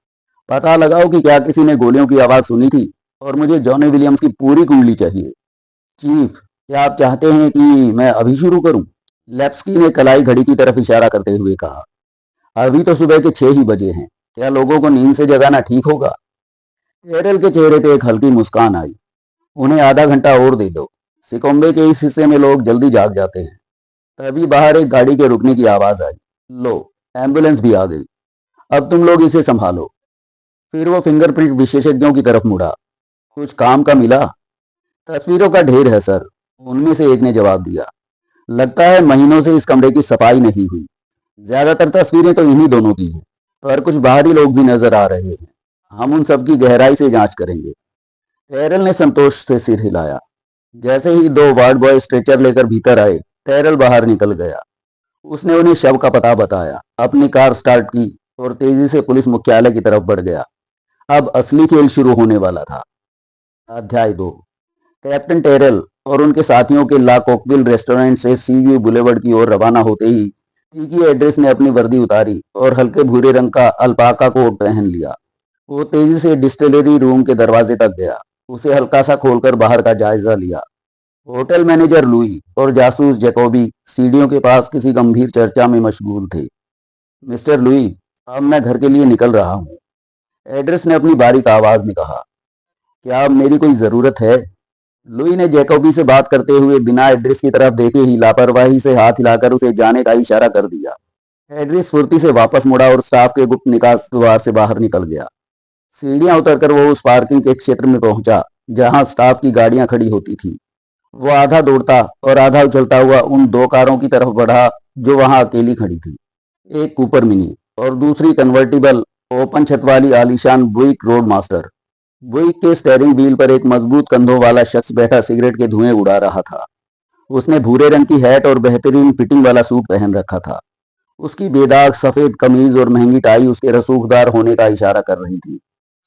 पता लगाओ कि क्या किसी ने गोलियों की आवाज सुनी थी, और मुझे जॉनी विलियम्स की पूरी कुंडली चाहिए। चीफ, क्या आप चाहते हैं कि मैं अभी शुरू करूं? लेप्स्की ने कलाई घड़ी की तरफ इशारा करते हुए कहा, अभी तो सुबह के 6 ही बजे हैं। क्या लोगों को नींद से जगाना ठीक होगा? टेरल के चेहरे पे एक हल्की मुस्कान आई। उन्हें आधा घंटा और दे दो। सिकोम्बे के इस हिस्से में लोग जल्दी जाग जाते हैं। तभी बाहर एक गाड़ी के रुकने की आवाज आई। लो, एम्बुलेंस भी आ गई। अब तुम लोग इसे संभालो। फिर वो फिंगरप्रिंट विशेषज्ञों की तरफ मुड़ा। कुछ काम का मिला? तस्वीरों का ढेर है सर, उनमें से एक ने जवाब दिया। लगता है महीनों से इस कमरे की सफाई नहीं हुई। ज्यादातर तस्वीरें तो इन्हीं दोनों की हैं, पर कुछ बाहरी लोग भी नजर आ रहे हैं। हम उन सब की गहराई से जांच करेंगे। टेरल ने संतोष से सिर हिलाया। जैसे ही 2 वार्ड बॉय स्ट्रेचर लेकर भीतर आए, टेरल बाहर निकल गया। उसने उन्हें शव का पता बताया, अपनी कार स्टार्ट की और तेजी से पुलिस मुख्यालय की तरफ बढ़ गया। अब असली खेल शुरू होने वाला था। अध्याय 2। कैप्टन टेरल और उनके साथियों के ला कोकविल रेस्टोरेंट से सी व्यू बुलेवर्ड की ओर रवाना होते ही टीकी एड्रेस ने अपनी वर्दी उतारी और हल्के भूरे रंग का अल्पाका कोट पहन लिया। वो तेजी से डिस्टिलरी रूम के दरवाजे तक गया। उसे हल्का सा खोलकर बाहर का जायजा लिया। होटल मैनेजर लुई और जासूस जैकोबी सीढ़ियों के पास किसी गंभीर चर्चा में मशगूल थे। मिस्टर लुई, अब मैं घर के लिए निकल रहा हूँ, एड्रेस ने अपनी बारीक आवाज में कहा। क्या अब मेरी कोई जरूरत है? लुई ने जैकोबी से बात करते हुए बिना एड्रेस की तरफ देखे ही लापरवाही से हाथ हिलाकर उसे जाने का इशारा कर दिया। एड्रेस फुर्ती से वापस मुड़ा और स्टाफ के गुप्त निकास द्वार से बाहर निकल गया। सीढ़ियां उतरकर वो उस पार्किंग के क्षेत्र में पहुंचा जहां स्टाफ की गाड़ियां खड़ी होती थी। वो आधा दौड़ता और आधा उछलता हुआ उन 2 कारों की तरफ बढ़ा जो वहां अकेली खड़ी थी। एक कूपर मिनी और दूसरी कन्वर्टिबल ओपन छत वाली आलीशान बुइक रोड मास्टर। बुइक के स्टेयरिंग व्हील पर एक मजबूत कंधों वाला शख्स बैठा सिगरेट के धुएं उड़ा रहा था। उसने भूरे रंग की हैट और बेहतरीन फिटिंग वाला सूट पहन रखा था। उसकी बेदाग सफेद कमीज और महंगी टाई उसके रसूखदार होने का इशारा कर रही थी।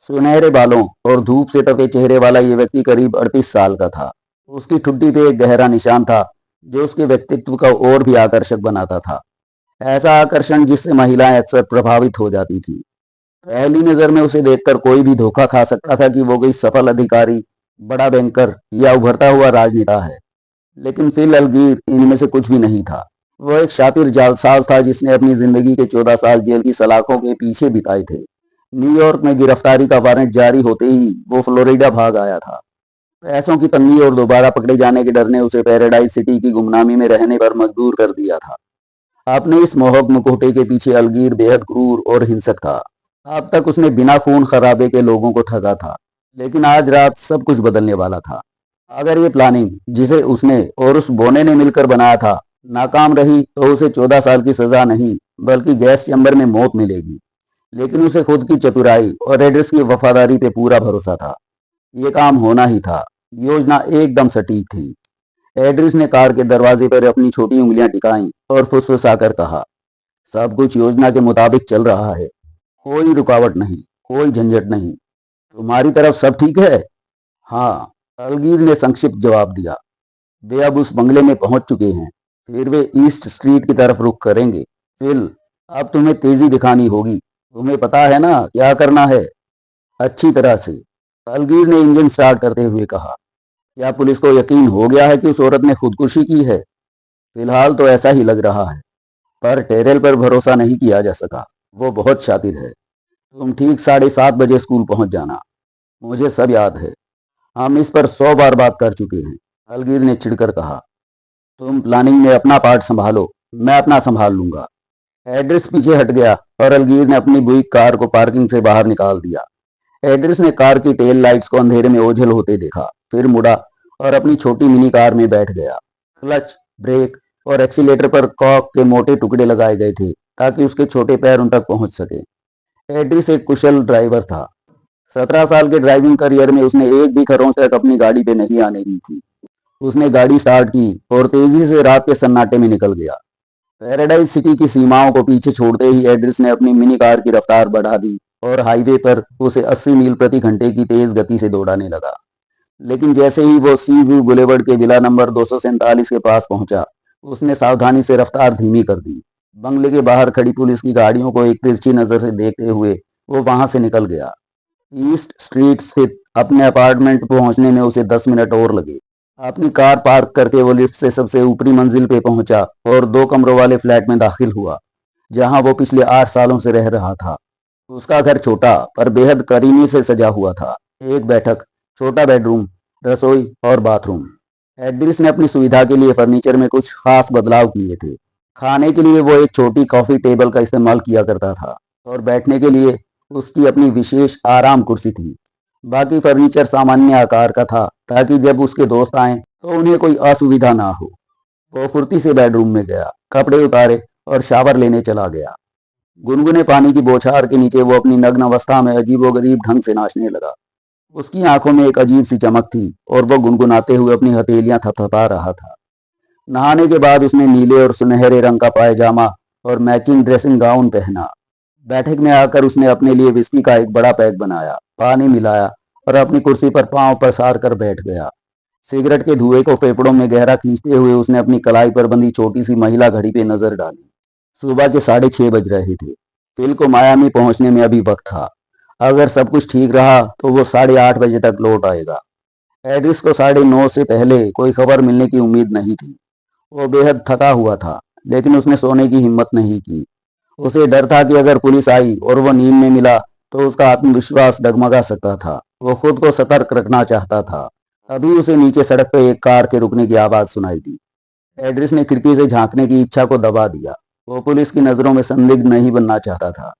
सुनहरे बालों और धूप से तपे चेहरे वाला ये व्यक्ति करीब 38 साल का था। उसकी ठुड्डी पे एक गहरा निशान था जो उसके व्यक्तित्व को और भी आकर्षक बनाता था। ऐसा आकर्षण जिससे महिलाएं अक्सर प्रभावित हो जाती थी। पहली नजर में उसे देखकर कोई भी धोखा खा सकता था कि वो कोई सफल अधिकारी, बड़ा बैंकर या उभरता हुआ राजनेता है। लेकिन फिल अलगीर इनमें से कुछ भी नहीं था। वह एक शातिर जालसाज था जिसने अपनी जिंदगी के 14 साल जेल की सलाखों के पीछे बिताए थे। न्यूयॉर्क में गिरफ्तारी का वारंट जारी होते ही वो फ्लोरिडा भाग आया था। पैसों की तंगी और दोबारा पकड़े जाने के डर ने उसे पैराडाइज सिटी की गुमनामी में रहने पर मजबूर कर दिया था। अपने इस मोहक मुखौटे के पीछे अलगीर बेहद क्रूर और हिंसक था। अब तक उसने बिना खून खराबे के लोगों को ठगा था, लेकिन आज रात सब कुछ बदलने वाला था। अगर ये प्लानिंग जिसे उसने और उस बोने ने मिलकर बनाया था नाकाम रही तो उसे 14 साल की सजा नहीं बल्कि गैस चैम्बर में मौत मिलेगी। लेकिन उसे खुद की चतुराई और एड्रेस की वफादारी पे पूरा भरोसा था। ये काम होना ही था। योजना एकदम सटीक थी। एड्रेस ने कार के दरवाजे पर अपनी छोटी उंगलियां टिकाईं और फुसफुसाकर कहा, सब कुछ योजना के मुताबिक चल रहा है। कोई रुकावट नहीं, कोई झंझट नहीं। तुम्हारी तरफ सब ठीक है? हाँ, अलगीर ने संक्षिप्त जवाब दिया। वे अब उस बंगले में पहुंच चुके हैं। फिर वे ईस्ट स्ट्रीट की तरफ रुख करेंगे। फिल, अब तुम्हें तेजी दिखानी होगी। तुम्हें पता है ना क्या करना है? अच्छी तरह से, अलगीर ने इंजन स्टार्ट करते हुए कहा। क्या पुलिस को यकीन हो गया है कि उस औरत ने खुदकुशी की है? फिलहाल तो ऐसा ही लग रहा है, पर टेरेल पर भरोसा नहीं किया जा सका। वो बहुत शातिर है। तुम ठीक 7:30 बजे स्कूल पहुंच जाना। मुझे सब याद है। हम इस पर 100 बार बात कर चुके हैं, अलगीर ने चिढ़कर कहा। तुम प्लानिंग में अपना पार्ट संभालो, मैं अपना संभाल लूंगा। एड्रेस पीछे हट गया और अलगीर ने अपनी बुइक कार को पार्किंग से बाहर निकाल दिया। एड्रेस ने कार की टेल लाइट्स को अंधेरे में ओझल होते देखा, फिर मुड़ा और अपनी छोटी मिनी कार में बैठ गया। क्लच, ब्रेक और एक्सीलेटर पर कॉक के मोटे टुकड़े लगाए गए थे ताकि उसके छोटे पैर उन तक पहुंच सके। एड्रेस एक कुशल ड्राइवर था। 17 साल के ड्राइविंग करियर में उसने एक भी खरोंच तक अपनी गाड़ी पे नहीं आने दी थी। उसने गाड़ी स्टार्ट की और तेजी से रात के सन्नाटे में निकल गया। पैराडाइज सिटी की सीमाओं को पीछे छोड़ते ही एड्रेस ने अपनी मिनी कार की रफ्तार बढ़ा दी और हाईवे पर उसे 80 मील प्रति घंटे की तेज गति से दौड़ाने लगा। लेकिन जैसे ही वो सी व्यू बुलेवर्ड के विला नंबर 247 के पास पहुंचा, उसने सावधानी से रफ्तार धीमी कर दी। बंगले के बाहर खड़ी पुलिस की गाड़ियों को एक तिरछी नजर से देखते हुए वो वहां से निकल गया। ईस्ट स्ट्रीट स्थित अपने अपार्टमेंट पहुंचने में उसे 10 मिनट और लगे। अपनी कार पार्क करके वो लिफ्ट से सबसे ऊपरी मंजिल पे पहुंचा और 2 कमरों वाले फ्लैट में दाखिल हुआ, जहां वो पिछले 8 सालों से रह रहा था। उसका घर छोटा पर बेहद करीने से सजा हुआ था। एक बैठक, छोटा बेडरूम, रसोई और बाथरूम। एड्रिस ने अपनी सुविधा के लिए फर्नीचर में कुछ खास बदलाव किए थे। खाने के लिए वो एक छोटी कॉफी टेबल का इस्तेमाल किया करता था और बैठने के लिए उसकी अपनी विशेष आराम कुर्सी थी। बाकी फर्नीचर सामान्य आकार का था ताकि जब उसके दोस्त आए तो उन्हें कोई असुविधा ना हो। वो फुर्ती से बेडरूम में गया, कपड़े उतारे और शावर लेने चला गया। गुनगुने पानी की बौछार के नीचे वो अपनी नग्न अवस्था में अजीबोगरीब ढंग से नाचने लगा। उसकी आंखों में एक अजीब सी चमक थी और वो गुनगुनाते हुए अपनी हथेलियां थपथपा रहा था। नहाने के बाद उसने नीले और सुनहरे रंग का पायजामा और मैचिंग ड्रेसिंग गाउन पहना। बैठक में आकर उसने अपने लिए विस्की का एक बड़ा पैक बनाया, पानी मिलाया और अपनी कुर्सी पर पांव पसार कर बैठ गया। सिगरेट के धुएं को फेफड़ों में गहरा खींचते हुए उसने अपनी कलाई पर बंधी छोटी सी महिला घड़ी पे नजर डाली। सुबह के 6:30 बज रहे थे। फिल को मायामी पहुंचने में अभी वक्त था। अगर सब कुछ ठीक रहा तो वो 8:30 बजे तक लौट आएगा। एड्रिस को 9:30 से पहले कोई खबर मिलने की उम्मीद नहीं थी। वो बेहद थका हुआ था, लेकिन उसने सोने की हिम्मत नहीं की। उसे डर था कि अगर पुलिस आई और वो नींद में मिला तो उसका आत्मविश्वास डगमगा सकता था। वो खुद को सतर्क रखना चाहता था। अभी उसे नीचे सड़क पर एक कार के रुकने की आवाज सुनाई दी। एड्रिस ने खिड़की से झांकने की इच्छा को दबा दिया। वो पुलिस की नजरों में संदिग्ध नहीं बनना चाहता था।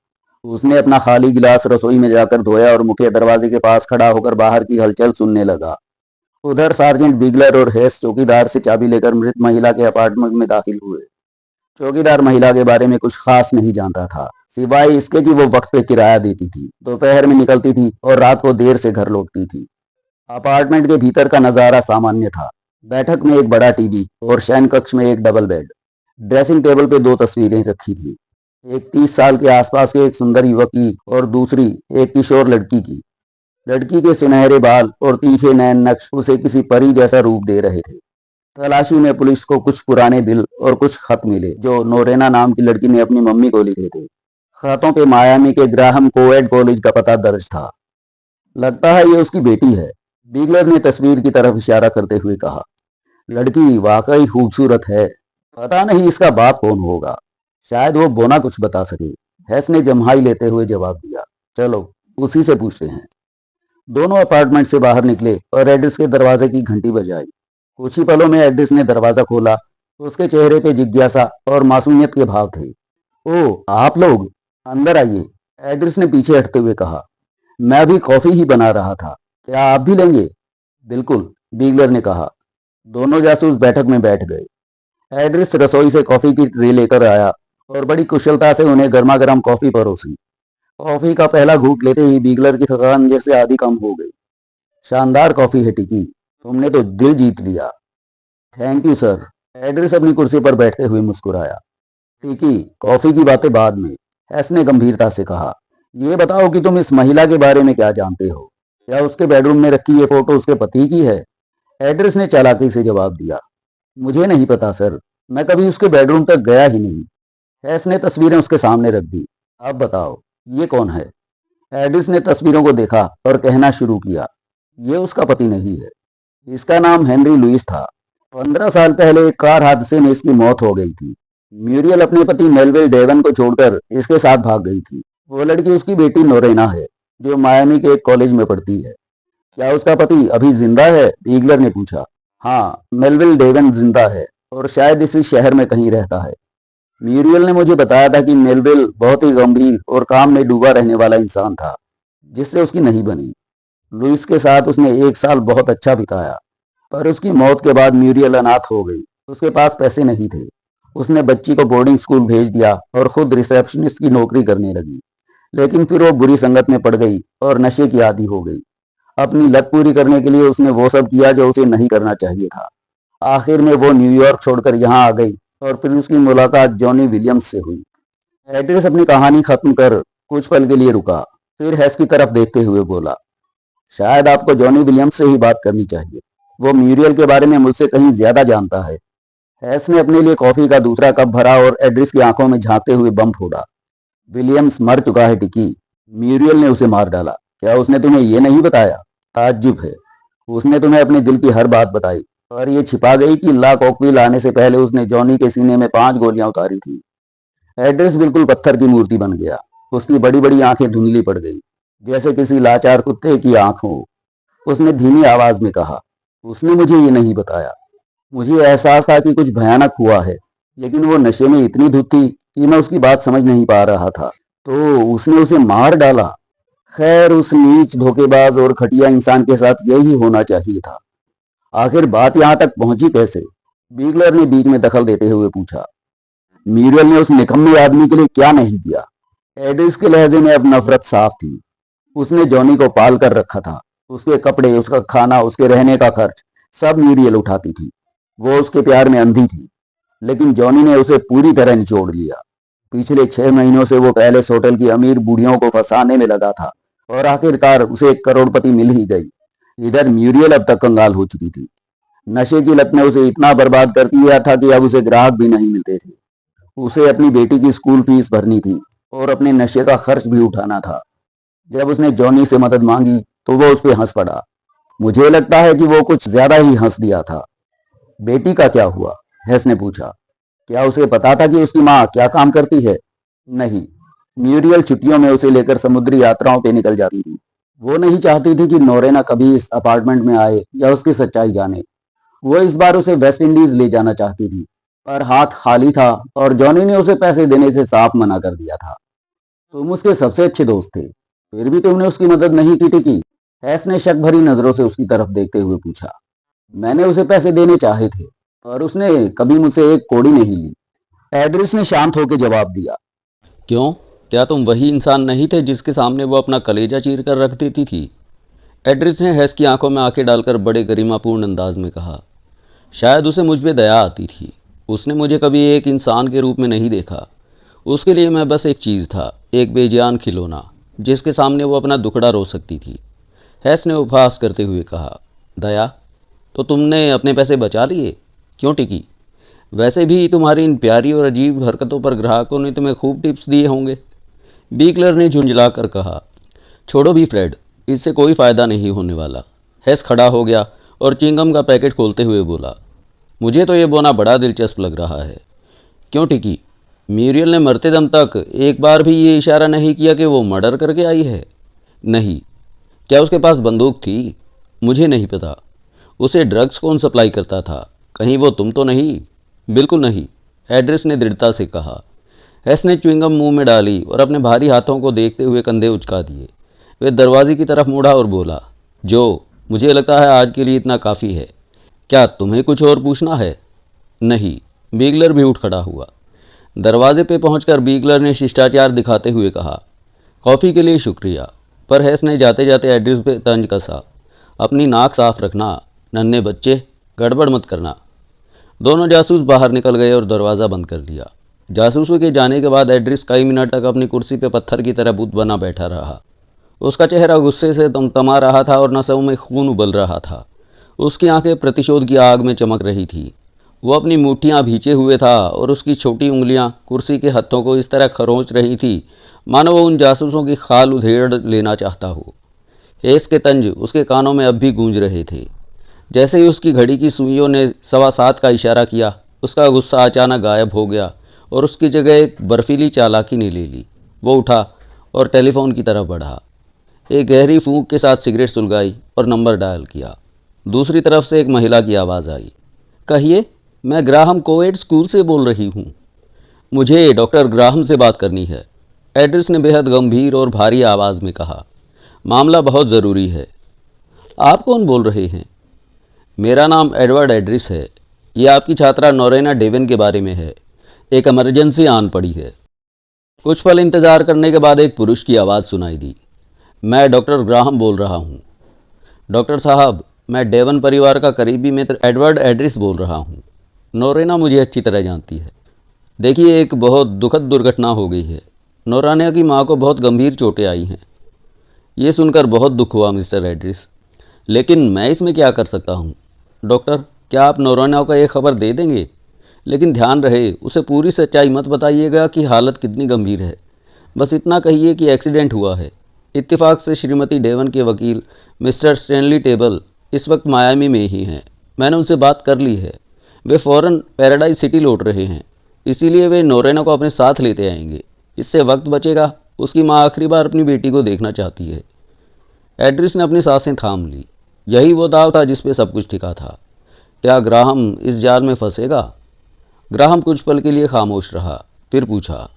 उसने अपना खाली गिलास रसोई में जाकर धोया और मुख्य दरवाजे के पास खड़ा होकर बाहर की हलचल सुनने लगा। उधर सार्जेंट बिगलर और हेस चौकीदार से चाबी लेकर मृत महिला के अपार्टमेंट में दाखिल हुए। चौकीदार महिला के बारे में कुछ खास नहीं जानता था, सिवाय इसके कि वो वक्त पे किराया देती थी, दोपहर में निकलती थी और रात को देर से घर लौटती थी। अपार्टमेंट के भीतर का नजारा सामान्य था। बैठक में एक बड़ा टीवी और शयन कक्ष में एक डबल बेड। ड्रेसिंग टेबल पे 2 तस्वीरें रखी थी, एक 30 साल के आसपास के एक सुंदर युवक की और दूसरी एक किशोर लड़की की। लड़की के सुनहरे बाल और तीखे नयन नक्श उसे किसी परी जैसा रूप दे रहे थे। तलाशी में पुलिस को कुछ पुराने बिल और कुछ खत मिले जो नोरेना नाम की लड़की ने अपनी मम्मी को लिखे थे। खतों पे मायामी के ग्राहम कोएड कॉलेज का पता दर्ज था। लगता है ये उसकी बेटी है, बिगलर ने तस्वीर की तरफ इशारा करते हुए कहा। लड़की वाकई खूबसूरत है। पता नहीं इसका बाप कौन होगा, शायद वो बोना कुछ बता सके। हैस ने जम्हाई लेते हुए जवाब दिया। चलो उसी से पूछते हैं। दोनों अपार्टमेंट से बाहर निकले और एड्रिस के दरवाजे की घंटी बजाई। कुछ ही पलों में एड्रिस ने दरवाजा खोला। उसके चेहरे पे जिज्ञासा और मासूमियत के भाव थे। ओह, आप लोग, अंदर आइए, एड्रिस ने पीछे हटते हुए कहा। मैं अभी कॉफी ही बना रहा था, क्या आप भी लेंगे? बिल्कुल, बिगलर ने कहा। दोनों जासूस बैठक में बैठ गए। एड्रिस रसोई से कॉफी की ट्रे लेकर आया और बड़ी कुशलता से उन्हें गर्मा गर्म कॉफी परोसी। कॉफी का पहला घूंट लेते ही बिगलर की थकान जैसे आधी कम हो गई। शानदार कॉफी है टिकी, तुमने तो दिल जीत लिया। Thank you sir. एड्रिस अपनी कुर्सी पर बैठते हुए मुस्कुराया। टिकी, कॉफी की बातें बाद में, एस ने गंभीरता से कहा। ये बताओ कि तुम इस महिला के बारे में क्या जानते हो? क्या उसके बेडरूम में रखी ये फोटो उसके पति की है? एड्रिस ने चालाकी से जवाब दिया। मुझे नहीं पता सर, मैं कभी उसके बेडरूम तक गया ही नहीं। एस ने तस्वीरें उसके सामने रख दी। अब बताओ, ये कौन है? एड्रिस ने तस्वीरों को देखा और कहना शुरू किया। ये उसका पति नहीं है। इसका नाम हेनरी लुइस था। 15 साल पहले एक कार हादसे में इसकी मौत हो गई थी। म्यूरियल अपने पति मेलविल डेवन को छोड़कर इसके साथ भाग गई थी। वो लड़की उसकी बेटी नोरेना है, जो मायामी के एक कॉलेज में पढ़ती है। क्या उसका पति अभी जिंदा है? ईगलर ने पूछा। हाँ, मेलविल डेवन जिंदा है और शायद इसी शहर में कहीं रहता है। म्यूरियल ने मुझे बताया था कि मेलविल बहुत ही गंभीर और काम में डूबा रहने वाला इंसान था, जिससे उसकी नहीं बनी। लुइस के साथ उसने 1 साल बहुत अच्छा बिताया, पर उसकी मौत के बाद म्यूरियल अनाथ हो गई। उसके पास पैसे नहीं थे। उसने बच्ची को बोर्डिंग स्कूल भेज दिया और खुद रिसेप्शनिस्ट की नौकरी करने लगी। लेकिन फिर वो बुरी संगत में पड़ गई और नशे की आदी हो गई। अपनी लत पूरी करने के लिए उसने वो सब किया जो उसे नहीं करना चाहिए था। आखिर में वो न्यूयॉर्क छोड़कर यहाँ आ गई और फिर उसकी मुलाकात जॉनी विलियम्स से हुई। एड्रिस अपनी कहानी खत्म कर कुछ पल के लिए रुका, फिर हैस की तरफ देखते हुए बोला। शायद आपको जॉनी विलियम्स से ही बात करनी चाहिए। वो म्यूरियल के बारे में मुझसे कहीं ज्यादा जानता है। हैस ने अपने लिए कॉफी का दूसरा कप भरा और एड्रिस की आंखों में झांकते हुए बम फोड़ा। विलियम्स मर चुका है टिकी। म्यूरियल ने उसे मार डाला। क्या उसने तुम्हें ये नहीं बताया? ताज्जुब है। उसने तुम्हें अपने दिल की हर बात बताई और ये छिपा गई कि ला कॉकविल आने से पहले उसने जॉनी के सीने में 5 गोलियां उतारी थी। एड्रेस बिल्कुल पत्थर की मूर्ति बन गया। उसकी बड़ी बड़ी आंखें धुंधली पड़ गई, जैसे किसी लाचार कुत्ते की आंख हो। उसने धीमी आवाज में कहा, उसने मुझे ये नहीं बताया। मुझे एहसास था कि कुछ भयानक हुआ है, लेकिन वो नशे में इतनी धुत थी कि मैं उसकी बात समझ नहीं पा रहा था। तो उसने उसे मार डाला। खैर, उस नीच, धोखेबाज और घटिया इंसान के साथ यही होना चाहिए था। आखिर बात यहाँ तक पहुंची कैसे? बीगलर ने बीच में दखल देते हुए पूछा। मीरियल ने उस निकम्मे आदमी के लिए क्या नहीं किया? एड्रिस के लहजे में अब नफरत साफ थी। उसने जॉनी को पाल कर रखा था। उसके कपड़े, उसका खाना, उसके रहने का खर्च सब मीरियल उठाती थी। वो उसके प्यार में अंधी थी, लेकिन जॉनी ने उसे पूरी तरह निचोड़ लिया। पिछले 6 महीनों से वो पैलेस होटल की अमीर बूढ़ियों को फंसाने में लगा था, और आखिरकार उसे एक करोड़पति मिल ही गई। इधर म्यूरियल अब तक कंगाल हो चुकी थी। नशे की लत ने उसे इतना बर्बाद कर दिया था कि अब उसे ग्राहक भी नहीं मिलते थे। उसे अपनी बेटी की स्कूल फीस भरनी थी और अपने नशे का खर्च भी उठाना था। जब उसने जॉनी से मदद मांगी तो वो उस पर हंस पड़ा। मुझे लगता है कि वो कुछ ज्यादा ही हंस दिया था। बेटी का क्या हुआ? हैस ने पूछा। क्या उसे पता था कि उसकी माँ क्या काम करती है? नहीं। म्यूरियल छुट्टियों में उसे लेकर समुद्री यात्राओं पे निकल जाती थी। वो नहीं चाहती थी कि नोरेना कभी इस अपार्टमेंट में आए या उसकी सच्चाई जाने। वो इस बार उसे वेस्ट इंडीज ले जाना चाहती थी, पर हाथ खाली था और जॉनी ने उसे पैसे देने से साफ मना कर दिया था। तुम उसके सबसे अच्छे दोस्त थे, फिर भी तुमने उसकी मदद नहीं की टिकी? हैस ने शक भरी नजरों से उसकी तरफ देखते हुए पूछा। मैंने उसे पैसे देने चाहे थे, और उसने कभी मुझसे एक कौड़ी नहीं ली। एड्रिस ने शांत होकर जवाब दिया। क्यों? क्या तुम वही इंसान नहीं थे जिसके सामने वो अपना कलेजा चीर कर रख देती थी? एड्रिस ने हैस की आंखों में आंखें डालकर बड़े गरिमापूर्ण अंदाज में कहा। शायद उसे मुझ पे दया आती थी। उसने मुझे कभी एक इंसान के रूप में नहीं देखा। उसके लिए मैं बस एक चीज़ था, एक बेजान खिलौना जिसके सामने वो अपना दुखड़ा रो सकती थी। हैस ने उपहास करते हुए कहा, दया? तो तुमने अपने पैसे बचा लिए? क्यों टिकी? वैसे भी तुम्हारी इन प्यारी और अजीब हरकतों पर ग्राहकों ने तुम्हें खूब टिप्स दिए होंगे। बीकलर ने झुंझला कर कहा। छोड़ो भी फ्रेड, इससे कोई फ़ायदा नहीं होने वाला। हैस खड़ा हो गया और चिंगम का पैकेट खोलते हुए बोला, मुझे तो ये बोना बड़ा दिलचस्प लग रहा है। क्यों टिकी? म्यूरियल ने मरते दम तक एक बार भी ये इशारा नहीं किया कि वो मर्डर करके आई है? नहीं। क्या उसके पास बंदूक थी? मुझे नहीं पता। उसे ड्रग्स कौन सप्लाई करता था? कहीं वो तुम तो नहीं? बिल्कुल नहीं, एड्रेस ने दृढ़ता से कहा। हैस ने च्युइंगम मुंह में डाली और अपने भारी हाथों को देखते हुए कंधे उचका दिए। वे दरवाजे की तरफ मुड़ा और बोला, जो मुझे लगता है आज के लिए इतना काफ़ी है। क्या तुम्हें कुछ और पूछना है? नहीं। बीगलर भी उठ खड़ा हुआ। दरवाजे पे पहुंचकर बीगलर ने शिष्टाचार दिखाते हुए कहा, कॉफ़ी के लिए शुक्रिया। पर हैस ने जाते जाते एड्रेस पे तंज कसा, अपनी नाक साफ रखना, नन्हे बच्चे, गड़बड़ मत करना। दोनों जासूस बाहर निकल गए और दरवाज़ा बंद कर दिया। जासूसों के जाने के बाद एड्रिस कई मिनट तक अपनी कुर्सी पर पत्थर की तरह बुत बना बैठा रहा। उसका चेहरा गुस्से से तमतमा रहा था और नसों में खून उबल रहा था। उसकी आंखें प्रतिशोध की आग में चमक रही थी। वो अपनी मुट्ठियाँ भींचे हुए था और उसकी छोटी उंगलियां कुर्सी के हत्थों को इस तरह खरोंच रही थी मानो वो उन जासूसों की खाल उधेड़ लेना चाहता हो। हेस के तंज उसके कानों में अब भी गूंज रहे थे। जैसे ही उसकी घड़ी की सुइयों ने 7:15 का इशारा किया, उसका गुस्सा अचानक गायब हो गया और उसकी जगह एक बर्फीली चालाकी ने ले ली। वो उठा और टेलीफोन की तरफ बढ़ा। एक गहरी फूंक के साथ सिगरेट सुलगाई और नंबर डायल किया। दूसरी तरफ से एक महिला की आवाज़ आई, कहिए, मैं ग्राहम कोएड स्कूल से बोल रही हूँ। मुझे डॉक्टर ग्राहम से बात करनी है, एड्रिस ने बेहद गंभीर और भारी आवाज़ में कहा। मामला बहुत ज़रूरी है। आप कौन बोल रहे हैं? मेरा नाम एडवर्ड एड्रिस है। ये आपकी छात्रा नोरेना डेवन के बारे में है। एक इमरजेंसी आन पड़ी है। कुछ पल इंतज़ार करने के बाद एक पुरुष की आवाज़ सुनाई दी। मैं डॉक्टर ग्राहम बोल रहा हूँ। डॉक्टर साहब, मैं डेवन परिवार का करीबी मित्र एडवर्ड एड्रिस बोल रहा हूँ। नोरेना मुझे अच्छी तरह जानती है। देखिए, एक बहुत दुखद दुर्घटना हो गई है। नोरेना की माँ को बहुत गंभीर चोटें आई हैं। ये सुनकर बहुत दुख हुआ मिस्टर एड्रिस, लेकिन मैं इसमें क्या कर सकता हूँ? डॉक्टर, क्या आप नोरेना को ये खबर दे देंगे? लेकिन ध्यान रहे, उसे पूरी सच्चाई मत बताइएगा कि हालत कितनी गंभीर है। बस इतना कहिए कि एक्सीडेंट हुआ है। इत्तेफाक से श्रीमती डेवन के वकील मिस्टर स्टैनली टेबल इस वक्त मायामी में ही हैं। मैंने उनसे बात कर ली है। वे फ़ौरन पैराडाइज सिटी लौट रहे हैं, इसीलिए वे नोरेना को अपने साथ लेते आएंगे। इससे वक्त बचेगा। उसकी माँ आखिरी बार अपनी बेटी को देखना चाहती है। एड्रिस ने अपनी सांसें थाम ली। यही वो दाव था जिस पे सब कुछ टिका था। क्या ग्राहम इस जाल में फंसेगा? ग्राहम कुछ पल के लिए खामोश रहा, फिर पूछा,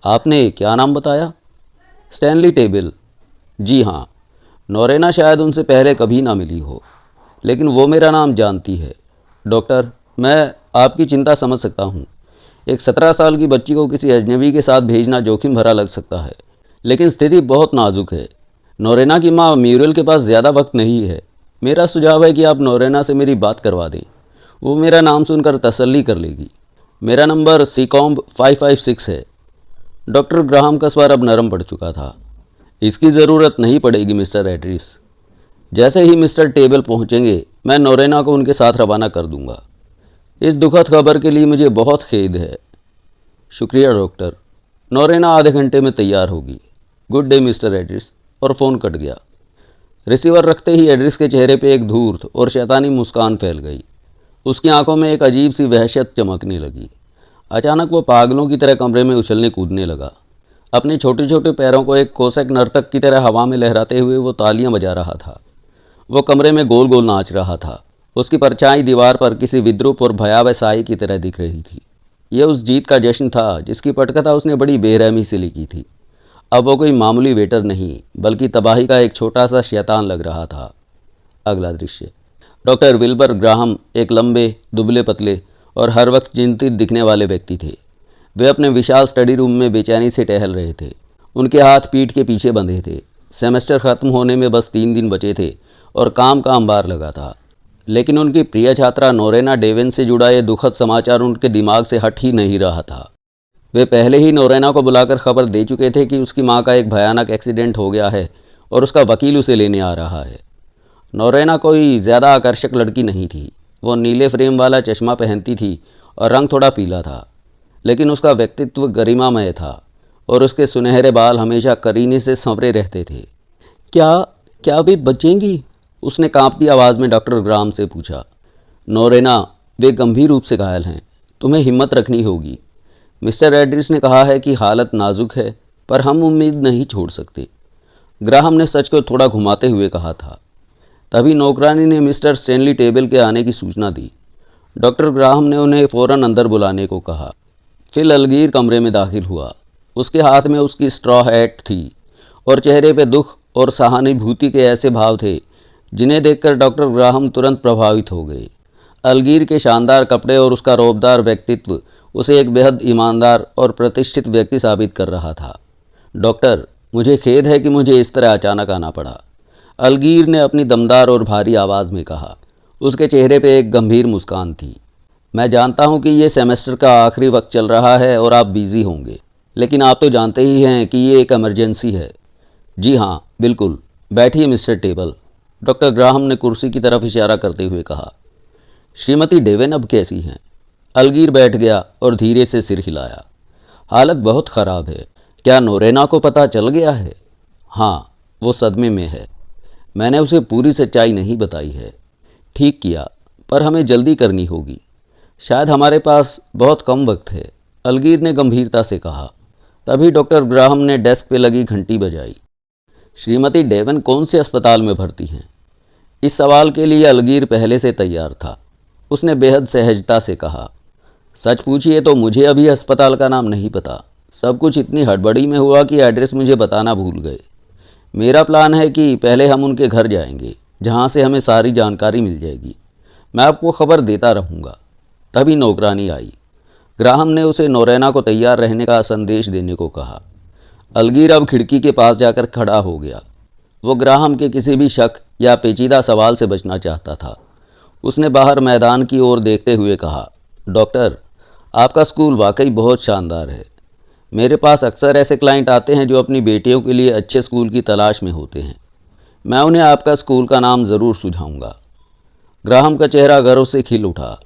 आपने क्या नाम बताया? Stanley table. जी हाँ। नोरेना शायद उनसे पहले कभी ना मिली हो, लेकिन वो मेरा नाम जानती है। डॉक्टर, मैं आपकी चिंता समझ सकता हूँ। एक 17 साल की बच्ची को किसी अजनबी के साथ भेजना जोखिम भरा लग सकता है, लेकिन स्थिति बहुत नाजुक है। नोरेना की माँ म्यूरल के पास ज़्यादा वक्त नहीं है। मेरा सुझाव है कि आप नोरेना से मेरी बात करवा दें। वो मेरा नाम सुनकर तसल्ली कर लेगी। मेरा नंबर सीकॉम्ब 556 है। डॉक्टर ग्राहम का स्वर अब नरम पड़ चुका था। इसकी ज़रूरत नहीं पड़ेगी मिस्टर एड्रिस। जैसे ही मिस्टर टेबल पहुंचेंगे, मैं नोरेना को उनके साथ रवाना कर दूंगा। इस दुखद खबर के लिए मुझे बहुत खेद है। शुक्रिया डॉक्टर। नोरेना आधे घंटे में तैयार होगी। Good day mister एड्रिस। और फ़ोन कट गया। रिसीवर रखते ही एड्रिस के चेहरे पे एक धूर्त और शैतानी मुस्कान फैल गई। उसकी आंखों में एक अजीब सी वहशत चमकने लगी। अचानक वो पागलों की तरह कमरे में उछलने कूदने लगा। अपने छोटे छोटे पैरों को एक कोसक नर्तक की तरह हवा में लहराते हुए वो तालियां बजा रहा था। वो कमरे में गोल गोल नाच रहा था। उसकी परछाई दीवार पर किसी विद्रूप और भयावह साई की तरह दिख रही थी। यह उस जीत का जश्न था जिसकी पटकथा उसने बड़ी बेरहमी से लिखी थी। अब वो कोई मामूली वेटर नहीं, बल्कि तबाही का एक छोटा सा शैतान लग रहा था। अगला दृश्य। डॉक्टर विल्बर ग्राहम एक लंबे, दुबले पतले और हर वक्त चिंतित दिखने वाले व्यक्ति थे। वे अपने विशाल स्टडी रूम में बेचैनी से टहल रहे थे। उनके हाथ पीठ के पीछे बंधे थे। सेमेस्टर ख़त्म होने में बस 3 दिन बचे थे और काम का अंबार लगा था। लेकिन उनकी प्रिय छात्रा नोरेना डेवन से जुड़ा ये दुखद समाचार उनके दिमाग से हट ही नहीं रहा था। वे पहले ही नोरेना को बुलाकर खबर दे चुके थे कि उसकी माँ का एक भयानक एक्सीडेंट हो गया है और उसका वकील उसे लेने आ रहा है। नोरेना कोई ज़्यादा आकर्षक लड़की नहीं थी। वो नीले फ्रेम वाला चश्मा पहनती थी और रंग थोड़ा पीला था, लेकिन उसका व्यक्तित्व गरिमामय था और उसके सुनहरे बाल हमेशा करीने से संवरे रहते थे। क्या क्या वे बचेंगी? उसने कांपती आवाज़ में डॉक्टर ग्राहम से पूछा। नोरेना, वे गंभीर रूप से घायल हैं। तुम्हें हिम्मत रखनी होगी। मिस्टर एड्रिस ने कहा है कि हालत नाजुक है, पर हम उम्मीद नहीं छोड़ सकते। ग्राहम ने सच को थोड़ा घुमाते हुए कहा था। तभी नौकरानी ने मिस्टर स्टैनली टेबल के आने की सूचना दी। डॉक्टर ग्राहम ने उन्हें फ़ौरन अंदर बुलाने को कहा। फिल अलगीर कमरे में दाखिल हुआ। उसके हाथ में उसकी स्ट्रॉ हैट थी और चेहरे पे दुख और सहानुभूति के ऐसे भाव थे जिन्हें देखकर डॉक्टर ग्राहम तुरंत प्रभावित हो गए। अलगीर के शानदार कपड़े और उसका रौबदार व्यक्तित्व उसे एक बेहद ईमानदार और प्रतिष्ठित व्यक्ति साबित कर रहा था। डॉक्टर, मुझे खेद है कि मुझे इस तरह अचानक आना पड़ा, अलगीर ने अपनी दमदार और भारी आवाज़ में कहा। उसके चेहरे पे एक गंभीर मुस्कान थी। मैं जानता हूँ कि ये सेमेस्टर का आखिरी वक्त चल रहा है और आप बिज़ी होंगे, लेकिन आप तो जानते ही हैं कि ये एक इमरजेंसी है। जी हाँ, बिल्कुल। बैठिए मिस्टर टेबल, डॉक्टर ग्राहम ने कुर्सी की तरफ इशारा करते हुए कहा। श्रीमती डेवन अब कैसी हैं? अलगीर बैठ गया और धीरे से सिर हिलाया। हालत बहुत ख़राब है। क्या नोरेना को पता चल गया है? हाँ, वो सदमे में है। मैंने उसे पूरी सच्चाई नहीं बताई है। ठीक किया, पर हमें जल्दी करनी होगी। शायद हमारे पास बहुत कम वक्त है, अलगीर ने गंभीरता से कहा। तभी डॉक्टर ग्राहम ने डेस्क पे लगी घंटी बजाई। श्रीमती डेवन कौन से अस्पताल में भर्ती हैं? इस सवाल के लिए अलगीर पहले से तैयार था। उसने बेहद सहजता से कहा, सच पूछिए तो मुझे अभी अस्पताल का नाम नहीं पता। सब कुछ इतनी हड़बड़ी में हुआ कि एड्रेस मुझे बताना भूल गए। मेरा प्लान है कि पहले हम उनके घर जाएंगे, जहाँ से हमें सारी जानकारी मिल जाएगी। मैं आपको खबर देता रहूँगा। तभी नौकरानी आई। ग्राहम ने उसे नोरेना को तैयार रहने का संदेश देने को कहा। अलगीर अब खिड़की के पास जाकर खड़ा हो गया। वो ग्राहम के किसी भी शक या पेचीदा सवाल से बचना चाहता था। उसने बाहर मैदान की ओर देखते हुए कहा, डॉक्टर, आपका स्कूल वाकई बहुत शानदार है। मेरे पास अक्सर ऐसे क्लाइंट आते हैं जो अपनी बेटियों के लिए अच्छे स्कूल की तलाश में होते हैं। मैं उन्हें आपका स्कूल का नाम ज़रूर सुझाऊंगा। ग्राहम का चेहरा गर्व से खिल उठा।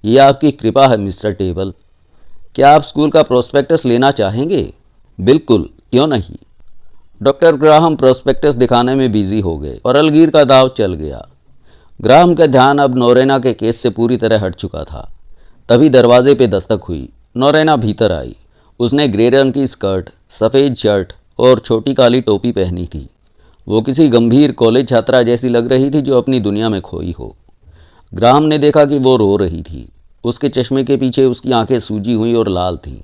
यह आपकी कृपा है मिस्टर टेबल। क्या आप स्कूल का प्रोस्पेक्टस लेना चाहेंगे? बिल्कुल, क्यों नहीं। डॉक्टर ग्राहम प्रोस्पेक्टस दिखाने में बिजी हो गए और अलगीर का दाव चल गया। ग्राहम का ध्यान अब नोरेना के केस से पूरी तरह हट चुका था। तभी दरवाजे पे दस्तक हुई। नोरेना भीतर आई। उसने ग्रे रंग की स्कर्ट, सफ़ेद शर्ट और छोटी काली टोपी पहनी थी। वो किसी गंभीर कॉलेज छात्रा जैसी लग रही थी जो अपनी दुनिया में खोई हो। ग्राहम ने देखा कि वो रो रही थी। उसके चश्मे के पीछे उसकी आंखें सूजी हुई और लाल थीं।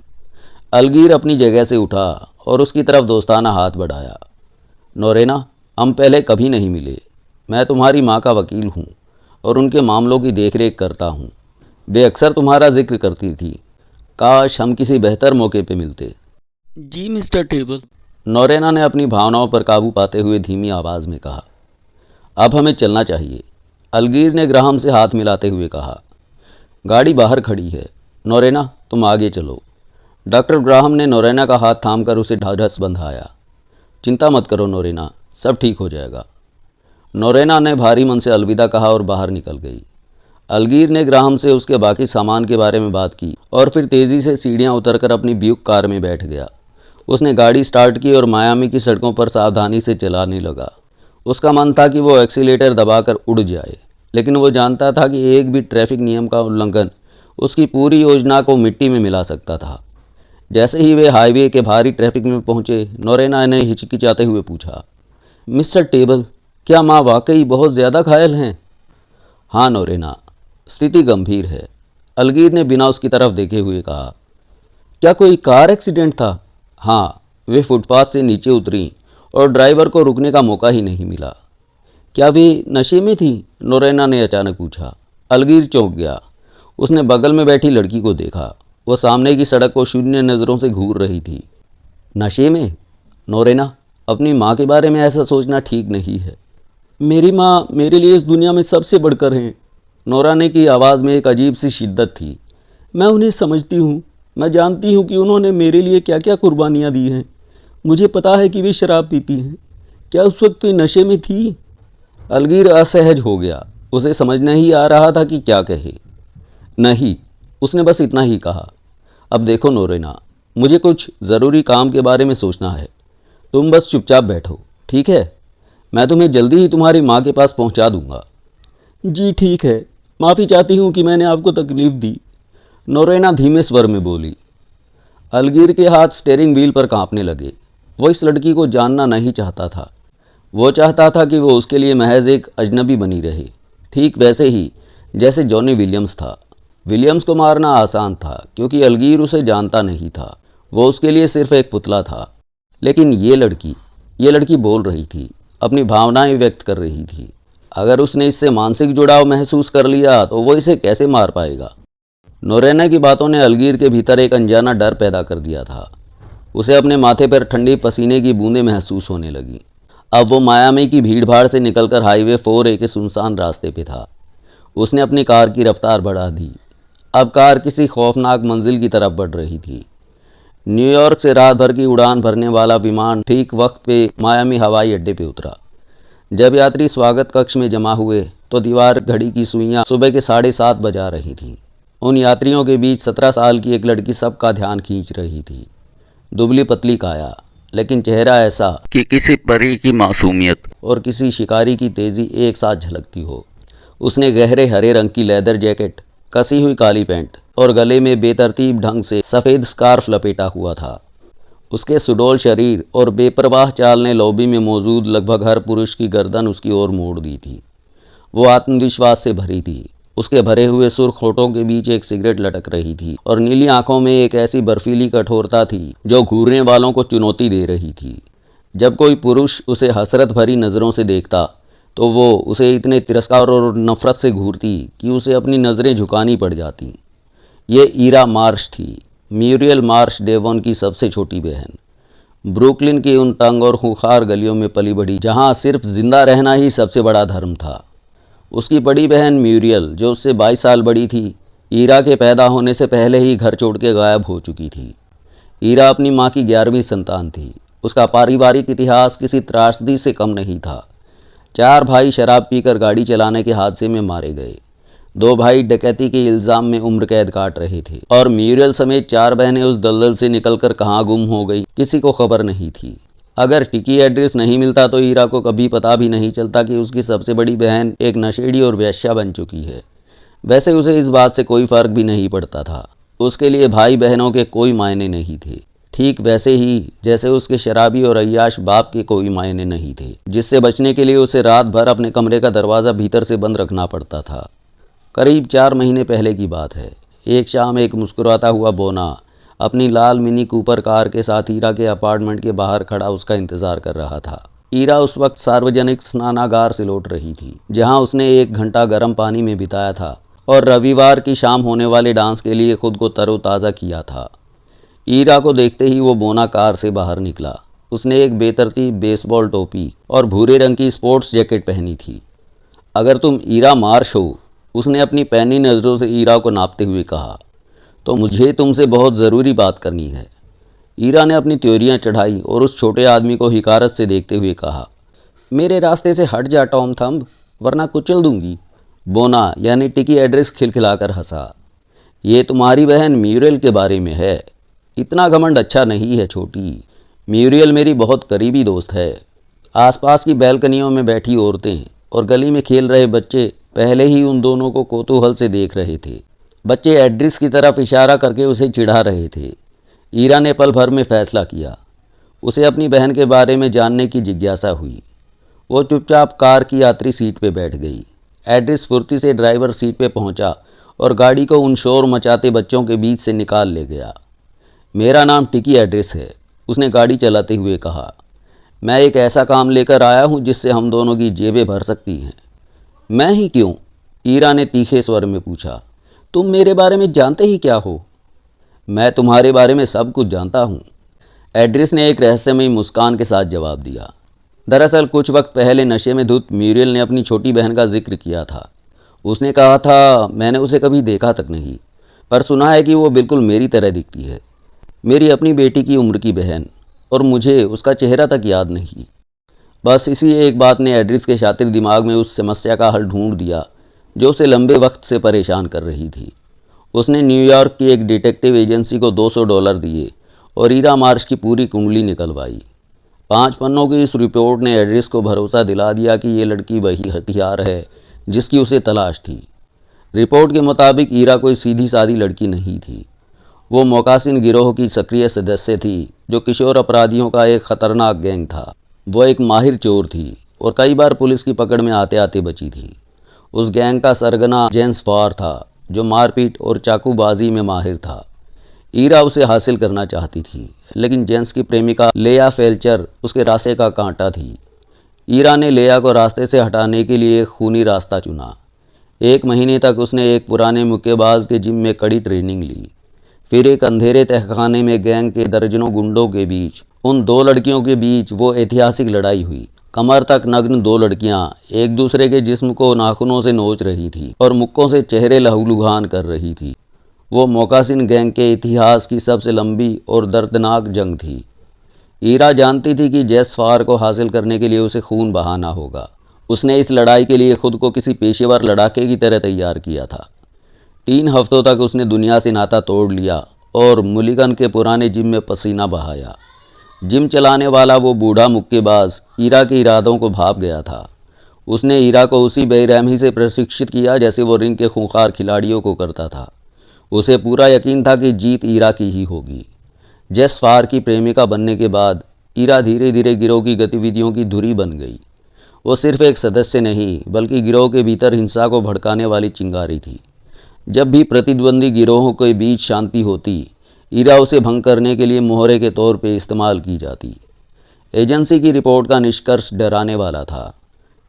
अलगीर अपनी जगह से उठा और उसकी तरफ दोस्ताना हाथ बढ़ाया। नोरेना, हम पहले कभी नहीं मिले। मैं तुम्हारी माँ का वकील हूँ और उनके मामलों की देखरेख करता हूँ। वे अक्सर तुम्हारा जिक्र करती थी। काश हम किसी बेहतर मौके पे मिलते। जी मिस्टर टेबल। नोरेना ने अपनी भावनाओं पर काबू पाते हुए धीमी आवाज़ में कहा। अब हमें चलना चाहिए, अलगीर ने ग्राहम से हाथ मिलाते हुए कहा। गाड़ी बाहर खड़ी है। नोरेना, तुम आगे चलो। डॉक्टर ग्राहम ने नोरेना का हाथ थामकर उसे ढाढ़स बंधाया। चिंता मत करो नोरेना, सब ठीक हो जाएगा। नोरेना ने भारी मन से अलविदा कहा और बाहर निकल गई। अलगीर ने ग्राहम से उसके बाकी सामान के बारे में बात की और फिर तेज़ी से सीढ़ियाँ उतरकर अपनी ब्यूक कार में बैठ गया। उसने गाड़ी स्टार्ट की और मायामी की सड़कों पर सावधानी से चलाने लगा। उसका मन था कि वो एक्सीलेटर दबाकर उड़ जाए, लेकिन वो जानता था कि एक भी ट्रैफिक नियम का उल्लंघन उसकी पूरी योजना को मिट्टी में मिला सकता था। जैसे ही वे हाईवे के भारी ट्रैफिक में पहुंचे, नोरेना ने हिचकिचाते हुए पूछा, मिस्टर टेबल, क्या माँ वाकई बहुत ज़्यादा घायल हैं? हाँ नोरेना, स्थिति गंभीर है, अलगीर ने बिना उसकी तरफ देखे हुए कहा। क्या कोई कार एक्सीडेंट था? हाँ, वे फुटपाथ से नीचे उतरी और ड्राइवर को रुकने का मौका ही नहीं मिला। क्या वे नशे में थी? नोरेना ने अचानक पूछा। अलगीर चौंक गया। उसने बगल में बैठी लड़की को देखा। वो सामने की सड़क को शून्य नज़रों से घूर रही थी। नशे में? नोरेना, अपनी माँ के बारे में ऐसा सोचना ठीक नहीं है। मेरी माँ मेरे लिए इस दुनिया में सबसे बढ़कर हैं। नोराने की आवाज़ में एक अजीब सी शिद्दत थी। मैं उन्हें समझती हूँ। मैं जानती हूँ कि उन्होंने मेरे लिए क्या क्या कुर्बानियाँ दी हैं। मुझे पता है कि वे शराब पीती हैं। क्या उस वक्त वे नशे में थी? अलगीर असहज हो गया। उसे समझ नहीं आ रहा था कि क्या कहे। नहीं, उसने बस इतना ही कहा। अब देखो नोरेना, मुझे कुछ ज़रूरी काम के बारे में सोचना है। तुम बस चुपचाप बैठो, ठीक है? मैं तुम्हें जल्दी ही तुम्हारी माँ के पास पहुँचा दूँगा। जी ठीक है, माफ़ी चाहती हूँ कि मैंने आपको तकलीफ़ दी, नोरेना धीमे स्वर में बोली। अलगीर के हाथ स्टीयरिंग व्हील पर कांपने लगे। वो इस लड़की को जानना नहीं चाहता था। वो चाहता था कि वो उसके लिए महज एक अजनबी बनी रहे, ठीक वैसे ही जैसे जॉनी विलियम्स था। विलियम्स को मारना आसान था क्योंकि अलगीर उसे जानता नहीं था। वो उसके लिए सिर्फ एक पुतला था। लेकिन ये लड़की बोल रही थी, अपनी भावनाएं व्यक्त कर रही थी। अगर उसने इससे मानसिक जुड़ाव महसूस कर लिया तो वो इसे कैसे मार पाएगा? नोरेना की बातों ने अलगीर के भीतर एक अनजाना डर पैदा कर दिया था। उसे अपने माथे पर ठंडी पसीने की बूंदें महसूस होने लगीं। अब वो मायामी की भीड़भाड़ से निकलकर हाईवे 4A के सुनसान रास्ते पे था। उसने अपनी कार की रफ्तार बढ़ा दी। अब कार किसी खौफनाक मंजिल की तरफ बढ़ रही थी। न्यूयॉर्क से रात भर की उड़ान भरने वाला विमान ठीक वक्त पे मायामी हवाई अड्डे पे उतरा। जब यात्री स्वागत कक्ष में जमा हुए तो दीवार घड़ी की सुइयां सुबह के 7:30 बजा रही थीं। उन यात्रियों के बीच 17 साल की एक लड़की सबका ध्यान खींच रही थी। दुबली पतली काया, लेकिन चेहरा ऐसा कि किसी परी की मासूमियत और किसी शिकारी की तेज़ी एक साथ झलकती हो। उसने गहरे हरे रंग की लेदर जैकेट, कसी हुई काली पैंट और गले में बेतरतीब ढंग से सफ़ेद स्कार्फ लपेटा हुआ था। उसके सुडौल शरीर और बेपरवाह चाल ने लॉबी में मौजूद लगभग हर पुरुष की गर्दन उसकी ओर मोड़ दी थी। वो आत्मविश्वास से भरी थी। उसके भरे हुए सुर्ख होठों के बीच एक सिगरेट लटक रही थी और नीली आंखों में एक ऐसी बर्फीली कठोरता थी जो घूरने वालों को चुनौती दे रही थी। जब कोई पुरुष उसे हसरत भरी नज़रों से देखता तो वो उसे इतने तिरस्कार और नफरत से घूरती कि उसे अपनी नज़रें झुकानी पड़ जाती। ये ईरा मार्श थी, म्यूरियल मार्श डेवॉन की सबसे छोटी बहन। ब्रुकलिन की उन तंग और खूंखार गलियों में पली बढ़ी जहाँ सिर्फ जिंदा रहना ही सबसे बड़ा धर्म था। उसकी बड़ी बहन म्यूरियल, जो उससे 22 साल बड़ी थी, ईरा के पैदा होने से पहले ही घर छोड़ के गायब हो चुकी थी। ईरा अपनी माँ की 11वीं संतान थी। उसका पारिवारिक इतिहास किसी त्रासदी से कम नहीं था। 4 भाई शराब पीकर गाड़ी चलाने के हादसे में मारे गए। 2 भाई डकैती के इल्ज़ाम में उम्र कैद काट रहे थे और म्यूरियल समेत 4 बहनें उस दलदल से निकलकर कहाँ गुम हो गई किसी को खबर नहीं थी। अगर टिकी एड्रेस नहीं मिलता तो ईरा को कभी पता भी नहीं चलता कि उसकी सबसे बड़ी बहन एक नशेड़ी और वेश्या बन चुकी है। वैसे उसे इस बात से कोई फ़र्क भी नहीं पड़ता था। उसके लिए भाई बहनों के कोई मायने नहीं थे, ठीक वैसे ही जैसे उसके शराबी और अय्याश बाप के कोई मायने नहीं थे, जिससे बचने के लिए उसे रात भर अपने कमरे का दरवाज़ा भीतर से बंद रखना पड़ता था। करीब 4 महीने पहले की बात है। एक शाम एक मुस्कुराता हुआ बोना अपनी लाल मिनी कूपर कार के साथ ईरा के अपार्टमेंट के बाहर खड़ा उसका इंतज़ार कर रहा था। ईरा उस वक्त सार्वजनिक स्नानागार से लौट रही थी, जहां उसने 1 घंटा गर्म पानी में बिताया था और रविवार की शाम होने वाले डांस के लिए खुद को तरोताज़ा किया था। ईरा को देखते ही वो बोना कार से बाहर निकला। उसने एक बेतरतीब बेसबॉल टोपी और भूरे रंग की स्पोर्ट्स जैकेट पहनी थी। अगर तुम ईरा मार्श हो, उसने अपनी पैनी नज़रों से ईरा को नापते हुए कहा, तो मुझे तुमसे बहुत ज़रूरी बात करनी है। ईरा ने अपनी त्योरियां चढ़ाई और उस छोटे आदमी को हिकारत से देखते हुए कहा, मेरे रास्ते से हट जा टॉम थंब, वरना कुचल दूंगी। बोना यानी टिकी एड्रेस खिलखिलाकर हंसा। ये तुम्हारी बहन म्यूरियल के बारे में है। इतना घमंड अच्छा नहीं है छोटी। म्यूरियल मेरी बहुत करीबी दोस्त है। आसपास की बैल्कनियों में बैठी औरतें और गली में खेल रहे बच्चे पहले ही उन दोनों को कौतूहल से देख रहे थे। बच्चे एड्रेस की तरफ इशारा करके उसे चिढ़ा रहे थे। ईरा ने पल भर में फैसला किया। उसे अपनी बहन के बारे में जानने की जिज्ञासा हुई। वो चुपचाप कार की यात्री सीट पे बैठ गई। एड्रेस फुर्ती से ड्राइवर सीट पे पहुंचा और गाड़ी को उन शोर मचाते बच्चों के बीच से निकाल ले गया। मेरा नाम टिकी एड्रेस है, उसने गाड़ी चलाते हुए कहा। मैं एक ऐसा काम लेकर आया हूं जिससे हम दोनों की जेबें भर सकती हैं। मैं ही क्यों? ईरा ने तीखे स्वर में पूछा। तुम मेरे बारे में जानते ही क्या हो? मैं तुम्हारे बारे में सब कुछ जानता हूँ, एड्रेस ने एक रहस्यमयी मुस्कान के साथ जवाब दिया। दरअसल कुछ वक्त पहले नशे में धुत म्यूरियल ने अपनी छोटी बहन का जिक्र किया था। उसने कहा था, मैंने उसे कभी देखा तक नहीं, पर सुना है कि वो बिल्कुल मेरी तरह दिखती है, मेरी अपनी बेटी की उम्र की बहन, और मुझे उसका चेहरा तक याद नहीं। बस इसी एक बात ने एड्रेस के शातिर दिमाग में उस समस्या का हल ढूंढ दिया जो उसे लंबे वक्त से परेशान कर रही थी। उसने न्यूयॉर्क की एक डिटेक्टिव एजेंसी को $200 दिए और ईरा मार्श की पूरी कुंडली निकलवाई। 5 पन्नों की इस रिपोर्ट ने एड्रेस को भरोसा दिला दिया कि ये लड़की वही हथियार है जिसकी उसे तलाश थी। रिपोर्ट के मुताबिक ईरा कोई सीधी सादी लड़की नहीं थी। वो मोकासिन गिरोह की सक्रिय सदस्य थी जो किशोर अपराधियों का एक खतरनाक गैंग था। वो एक माहिर चोर थी और कई बार पुलिस की पकड़ में आते आते बची थी। उस गैंग का सरगना जेम्स फार था जो मारपीट और चाकूबाजी में माहिर था। ईरा उसे हासिल करना चाहती थी, लेकिन जेम्स की प्रेमिका लेया फेल्चर उसके रास्ते का कांटा थी। ईरा ने लेया को रास्ते से हटाने के लिए एक खूनी रास्ता चुना। 1 महीने तक उसने एक पुराने मुक्केबाज के जिम में कड़ी ट्रेनिंग ली। फिर एक अंधेरे तहखाने में गैंग के दर्जनों गुंडों के बीच, उन 2 लड़कियों के बीच वो ऐतिहासिक लड़ाई हुई। कमर तक नग्न 2 लड़कियां एक दूसरे के जिस्म को नाखूनों से नोच रही थी और मुक्कों से चेहरे लहूलुहान कर रही थी। वो मोकासिन गैंग के इतिहास की सबसे लंबी और दर्दनाक जंग थी। ईरा जानती थी कि जेस फार को हासिल करने के लिए उसे खून बहाना होगा। उसने इस लड़ाई के लिए खुद को किसी पेशेवर लड़ाके की तरह तैयार किया था। 3 हफ्तों तक उसने दुनिया से नाता तोड़ लिया और मुलिगन के पुराने जिम में पसीना बहाया। जिम चलाने वाला वो बूढ़ा मुक्केबाज ईरा के इरादों को भाप गया था। उसने ईरा को उसी बेरहमी से प्रशिक्षित किया जैसे वो रिंग के खूंखार खिलाड़ियों को करता था। उसे पूरा यकीन था कि जीत ईरा की ही होगी। जेस फार की प्रेमिका बनने के बाद ईरा धीरे धीरे गिरोह की गतिविधियों की धुरी बन गई। वो सिर्फ एक सदस्य नहीं बल्कि गिरोह के भीतर हिंसा को भड़काने वाली चिंगारी थी। जब भी प्रतिद्वंदी गिरोहों के बीच शांति होती, ईरा उसे भंग करने के लिए मोहरे के तौर पे इस्तेमाल की जाती। एजेंसी की रिपोर्ट का निष्कर्ष डराने वाला था।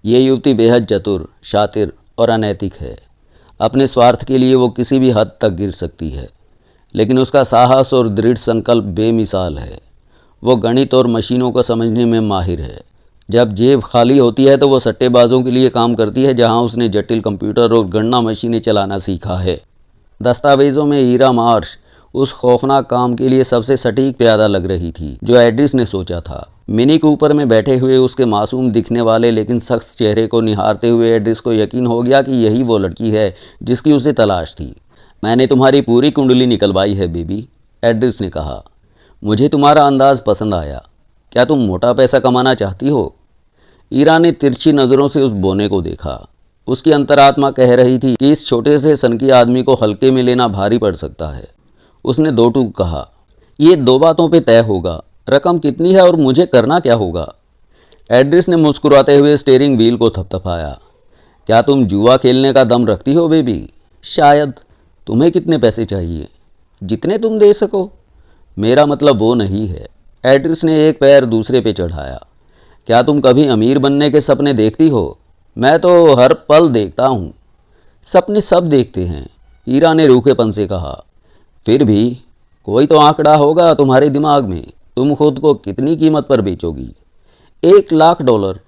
ये युवती बेहद चतुर, शातिर और अनैतिक है। अपने स्वार्थ के लिए वो किसी भी हद तक गिर सकती है, लेकिन उसका साहस और दृढ़ संकल्प बेमिसाल है। वो गणित और मशीनों को समझने में माहिर है। जब जेब खाली होती है तो वो सट्टेबाजों के लिए काम करती है, जहां उसने जटिल कंप्यूटर और गणना मशीनें चलाना सीखा है। दस्तावेज़ों में ईरा मार्श उस खौफनाक काम के लिए सबसे सटीक प्यादा लग रही थी जो एड्रेस ने सोचा था। मिनी कूपर में बैठे हुए उसके मासूम दिखने वाले लेकिन सख्त चेहरे को निहारते हुए एड्रेस को यकीन हो गया कि यही वो लड़की है जिसकी उसे तलाश थी। मैंने तुम्हारी पूरी कुंडली निकलवाई है बेबी, एड्रेस ने कहा। मुझे तुम्हारा अंदाज़ पसंद आया। क्या तुम मोटा पैसा कमाना चाहती हो? ईरा ने तिरछी नज़रों से उस बोने को देखा। उसकी अंतरात्मा कह रही थी कि इस छोटे से सनकी आदमी को हल्के में लेना भारी पड़ सकता है। उसने दो टूक कहा, ये दो बातों पे तय होगा, रकम कितनी है और मुझे करना क्या होगा? एड्रिस ने मुस्कुराते हुए स्टीयरिंग व्हील को थपथपाया। क्या तुम जुआ खेलने का दम रखती हो बेबी? शायद। तुम्हें कितने पैसे चाहिए? जितने तुम दे सको। मेरा मतलब वो नहीं है। एड्रिस ने एक पैर दूसरे पे चढ़ाया। क्या तुम कभी अमीर बनने के सपने देखती हो? मैं तो हर पल देखता हूँ। सपने सब देखते हैं, ईरा ने रूखेपन से कहा। फिर भी कोई तो आंकड़ा होगा तुम्हारे दिमाग में। तुम खुद को कितनी कीमत पर बेचोगी? $1,00,000।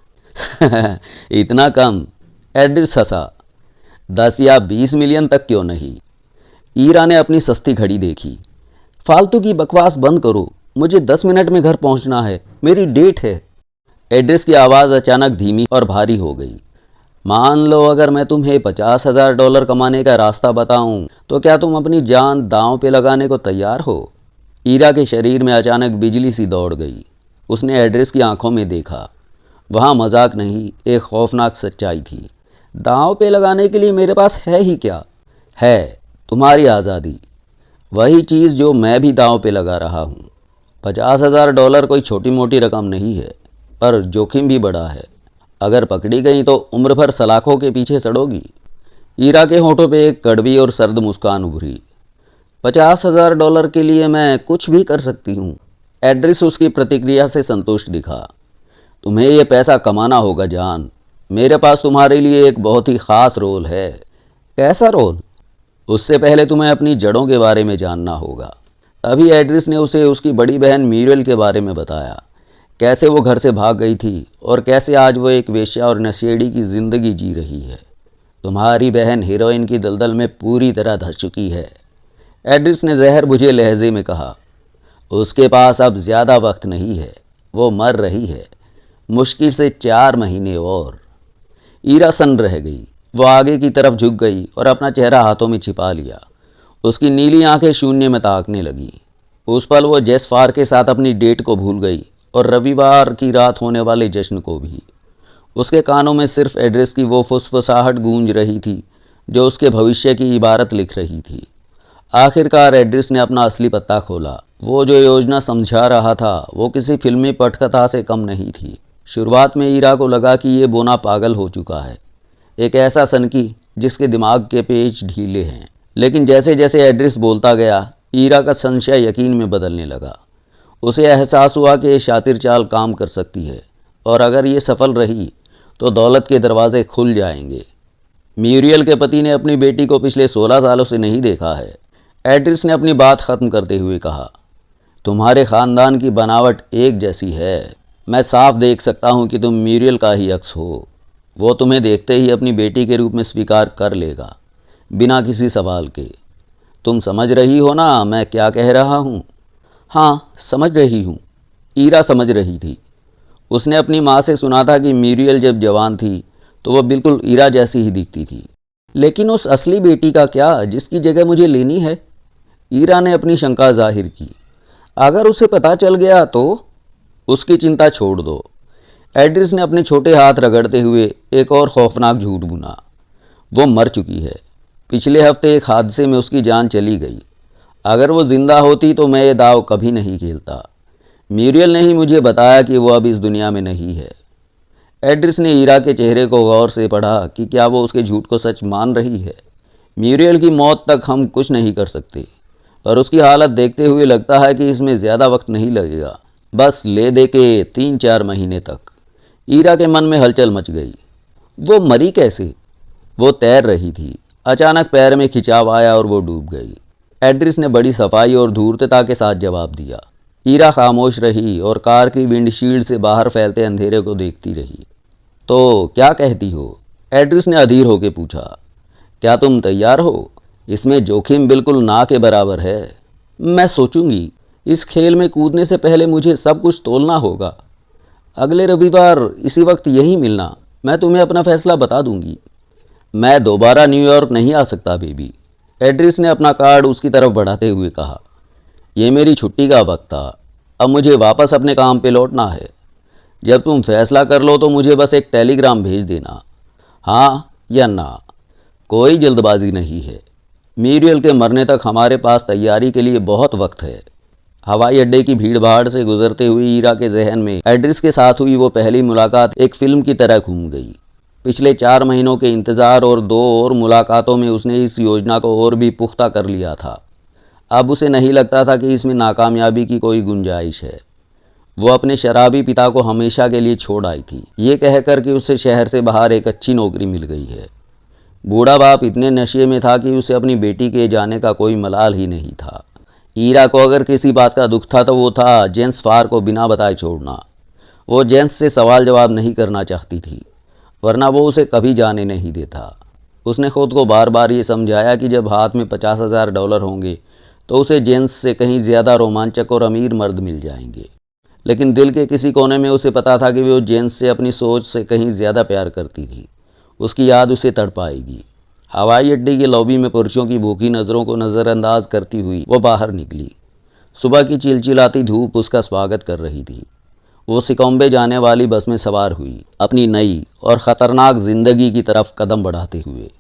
इतना कम? एड्रिस हंसा। 10 या 20 मिलियन तक क्यों नहीं? ईरा ने अपनी सस्ती घड़ी देखी। फालतू की बकवास बंद करो, मुझे 10 मिनट में घर पहुंचना है, मेरी डेट है। एड्रिस की आवाज़ अचानक धीमी और भारी हो गई। मान लो अगर मैं तुम्हें $50,000 कमाने का रास्ता बताऊं, तो क्या तुम अपनी जान दांव पे लगाने को तैयार हो? ईरा के शरीर में अचानक बिजली सी दौड़ गई। उसने एड्रिस की आंखों में देखा। वहाँ मजाक नहीं, एक खौफनाक सच्चाई थी। दांव पे लगाने के लिए मेरे पास है ही क्या? है तुम्हारी आज़ादी, वही चीज़ जो मैं भी दांव पे लगा रहा हूँ। $50,000 कोई छोटी मोटी रकम नहीं है, पर जोखिम भी बड़ा है। अगर पकड़ी गई तो उम्र भर सलाखों के पीछे सड़ोगी। ईरा के होठों पे एक कड़वी और सर्द मुस्कान उभरी। $50,000 के लिए मैं कुछ भी कर सकती हूँ। एड्रिस उसकी प्रतिक्रिया से संतुष्ट दिखा। तुम्हें ये पैसा कमाना होगा जान। मेरे पास तुम्हारे लिए एक बहुत ही ख़ास रोल है। कैसा रोल? उससे पहले तुम्हें अपनी जड़ों के बारे में जानना होगा। तभी एड्रिस ने उसे उसकी बड़ी बहन मीरियल के बारे में बताया। कैसे वो घर से भाग गई थी और कैसे आज वो एक वेश्या और नशेड़ी की ज़िंदगी जी रही है। तुम्हारी बहन हीरोइन की दलदल में पूरी तरह धंस चुकी है, एड्रिस ने जहर बुझे लहजे में कहा। उसके पास अब ज़्यादा वक्त नहीं है, वो मर रही है, मुश्किल से 4 महीने और। ईरा सन्न रह गई। वो आगे की तरफ झुक गई और अपना चेहरा हाथों में छिपा लिया। उसकी नीली आंखें शून्य में ताकने लगीं। उस पल वो जेस फार के साथ अपनी डेट को भूल गई और रविवार की रात होने वाले जश्न को भी। उसके कानों में सिर्फ एड्रेस की वो फुसफुसाहट गूंज रही थी जो उसके भविष्य की इबारत लिख रही थी। आखिरकार एड्रेस ने अपना असली पत्ता खोला। वो जो योजना समझा रहा था वो किसी फिल्मी पटकथा से कम नहीं थी। शुरुआत में ईरा को लगा कि ये बोना पागल हो चुका है, एक ऐसा सनकी जिसके दिमाग के पेच ढीले हैं। लेकिन जैसे जैसे एड्रेस बोलता गया, ईरा का संशय यकीन में बदलने लगा। उसे एहसास हुआ कि ये शातिर चाल काम कर सकती है और अगर ये सफल रही तो दौलत के दरवाजे खुल जाएंगे। म्यूरियल के पति ने अपनी बेटी को पिछले 16 सालों से नहीं देखा है, एड्रेस ने अपनी बात ख़त्म करते हुए कहा। तुम्हारे ख़ानदान की बनावट एक जैसी है। मैं साफ देख सकता हूँ कि तुम म्यूरियल का ही अक्स हो। वो तुम्हें देखते ही अपनी बेटी के रूप में स्वीकार कर लेगा, बिना किसी सवाल के। तुम समझ रही हो ना मैं क्या कह रहा हूँ? हाँ, समझ रही हूँ। ईरा समझ रही थी। उसने अपनी माँ से सुना था कि म्यूरियल जब जवान थी तो वह बिल्कुल ईरा जैसी ही दिखती थी। लेकिन उस असली बेटी का क्या जिसकी जगह मुझे लेनी है? ईरा ने अपनी शंका जाहिर की। अगर उसे पता चल गया तो? उसकी चिंता छोड़ दो। एड्रेस ने अपने छोटे हाथ रगड़ते हुए एक और खौफनाक झूठ बुना। वो मर चुकी है। पिछले हफ्ते एक हादसे में उसकी जान चली गई। अगर वो जिंदा होती तो मैं ये दाव कभी नहीं खेलता। म्यूरियल ने ही मुझे बताया कि वो अब इस दुनिया में नहीं है। एड्रेस ने ईरा के चेहरे को गौर से पढ़ा कि क्या वो उसके झूठ को सच मान रही है। म्यूरियल की मौत तक हम कुछ नहीं कर सकते और उसकी हालत देखते हुए लगता है कि इसमें ज़्यादा वक्त नहीं लगेगा, बस ले दे के 3-4 महीने तक। ईरा के मन में हलचल मच गई। वो मरी कैसे? वो तैर रही थी। अचानक पैर में खिंचाव आया और वो डूब गई। एड्रेस ने बड़ी सफाई और धूर्तता के साथ जवाब दिया। ईरा खामोश रही और कार की विंडशील्ड से बाहर फैलते अंधेरे को देखती रही। तो क्या कहती हो? एड्रेस ने अधीर होकर पूछा। क्या तुम तैयार हो? इसमें जोखिम बिल्कुल ना के बराबर है। मैं सोचूंगी। इस खेल में कूदने से पहले मुझे सब कुछ तोलना होगा। अगले रविवार इसी वक्त यहीं मिलना, मैं तुम्हें अपना फैसला बता दूंगी। मैं दोबारा न्यूयॉर्क नहीं आ सकता बेबी, एड्रेस ने अपना कार्ड उसकी तरफ बढ़ाते हुए कहा। यह मेरी छुट्टी का वक्त था। अब मुझे वापस अपने काम पे लौटना है। जब तुम फैसला कर लो तो मुझे बस एक टेलीग्राम भेज देना, हाँ या ना। कोई जल्दबाजी नहीं है। मीरियल के मरने तक हमारे पास तैयारी के लिए बहुत वक्त है। हवाई अड्डे की भीड़ भाड़ से गुजरते हुए ईरा के जहन में एड्रिस के साथ हुई वो पहली मुलाकात एक फिल्म की तरह घूम गई। पिछले 4 महीनों के इंतज़ार और 2 और मुलाकातों में उसने इस योजना को और भी पुख्ता कर लिया था। अब उसे नहीं लगता था कि इसमें नाकामयाबी की कोई गुंजाइश है। वो अपने शराबी पिता को हमेशा के लिए छोड़ आई थी, ये कहकर कि उसे शहर से बाहर एक अच्छी नौकरी मिल गई है। बूढ़ा बाप इतने नशे में था कि उसे अपनी बेटी के जाने का कोई मलाल ही नहीं था। ईरा को अगर किसी बात का दुख था तो वो था जेम्स फार को बिना बताए छोड़ना। वो जेम्स से सवाल जवाब नहीं करना चाहती थी, वरना वो उसे कभी जाने नहीं देता। उसने खुद को बार बार ये समझाया कि जब हाथ में $50,000 होंगे तो उसे जेम्स से कहीं ज़्यादा रोमांचक और अमीर मर्द मिल जाएंगे। लेकिन दिल के किसी कोने में उसे पता था कि वो जेम्स से अपनी सोच से कहीं ज़्यादा प्यार करती थी। उसकी याद उसे तड़पाएगी। हवाई अड्डे की लॉबी में पुरुषों की भूखी नज़रों को नज़रअंदाज करती हुई वो बाहर निकली। सुबह की चिलचिलाती धूप उसका स्वागत कर रही थी। वो सिकोम्बे जाने वाली बस में सवार हुई, अपनी नई और ख़तरनाक ज़िंदगी की तरफ कदम बढ़ाते हुए।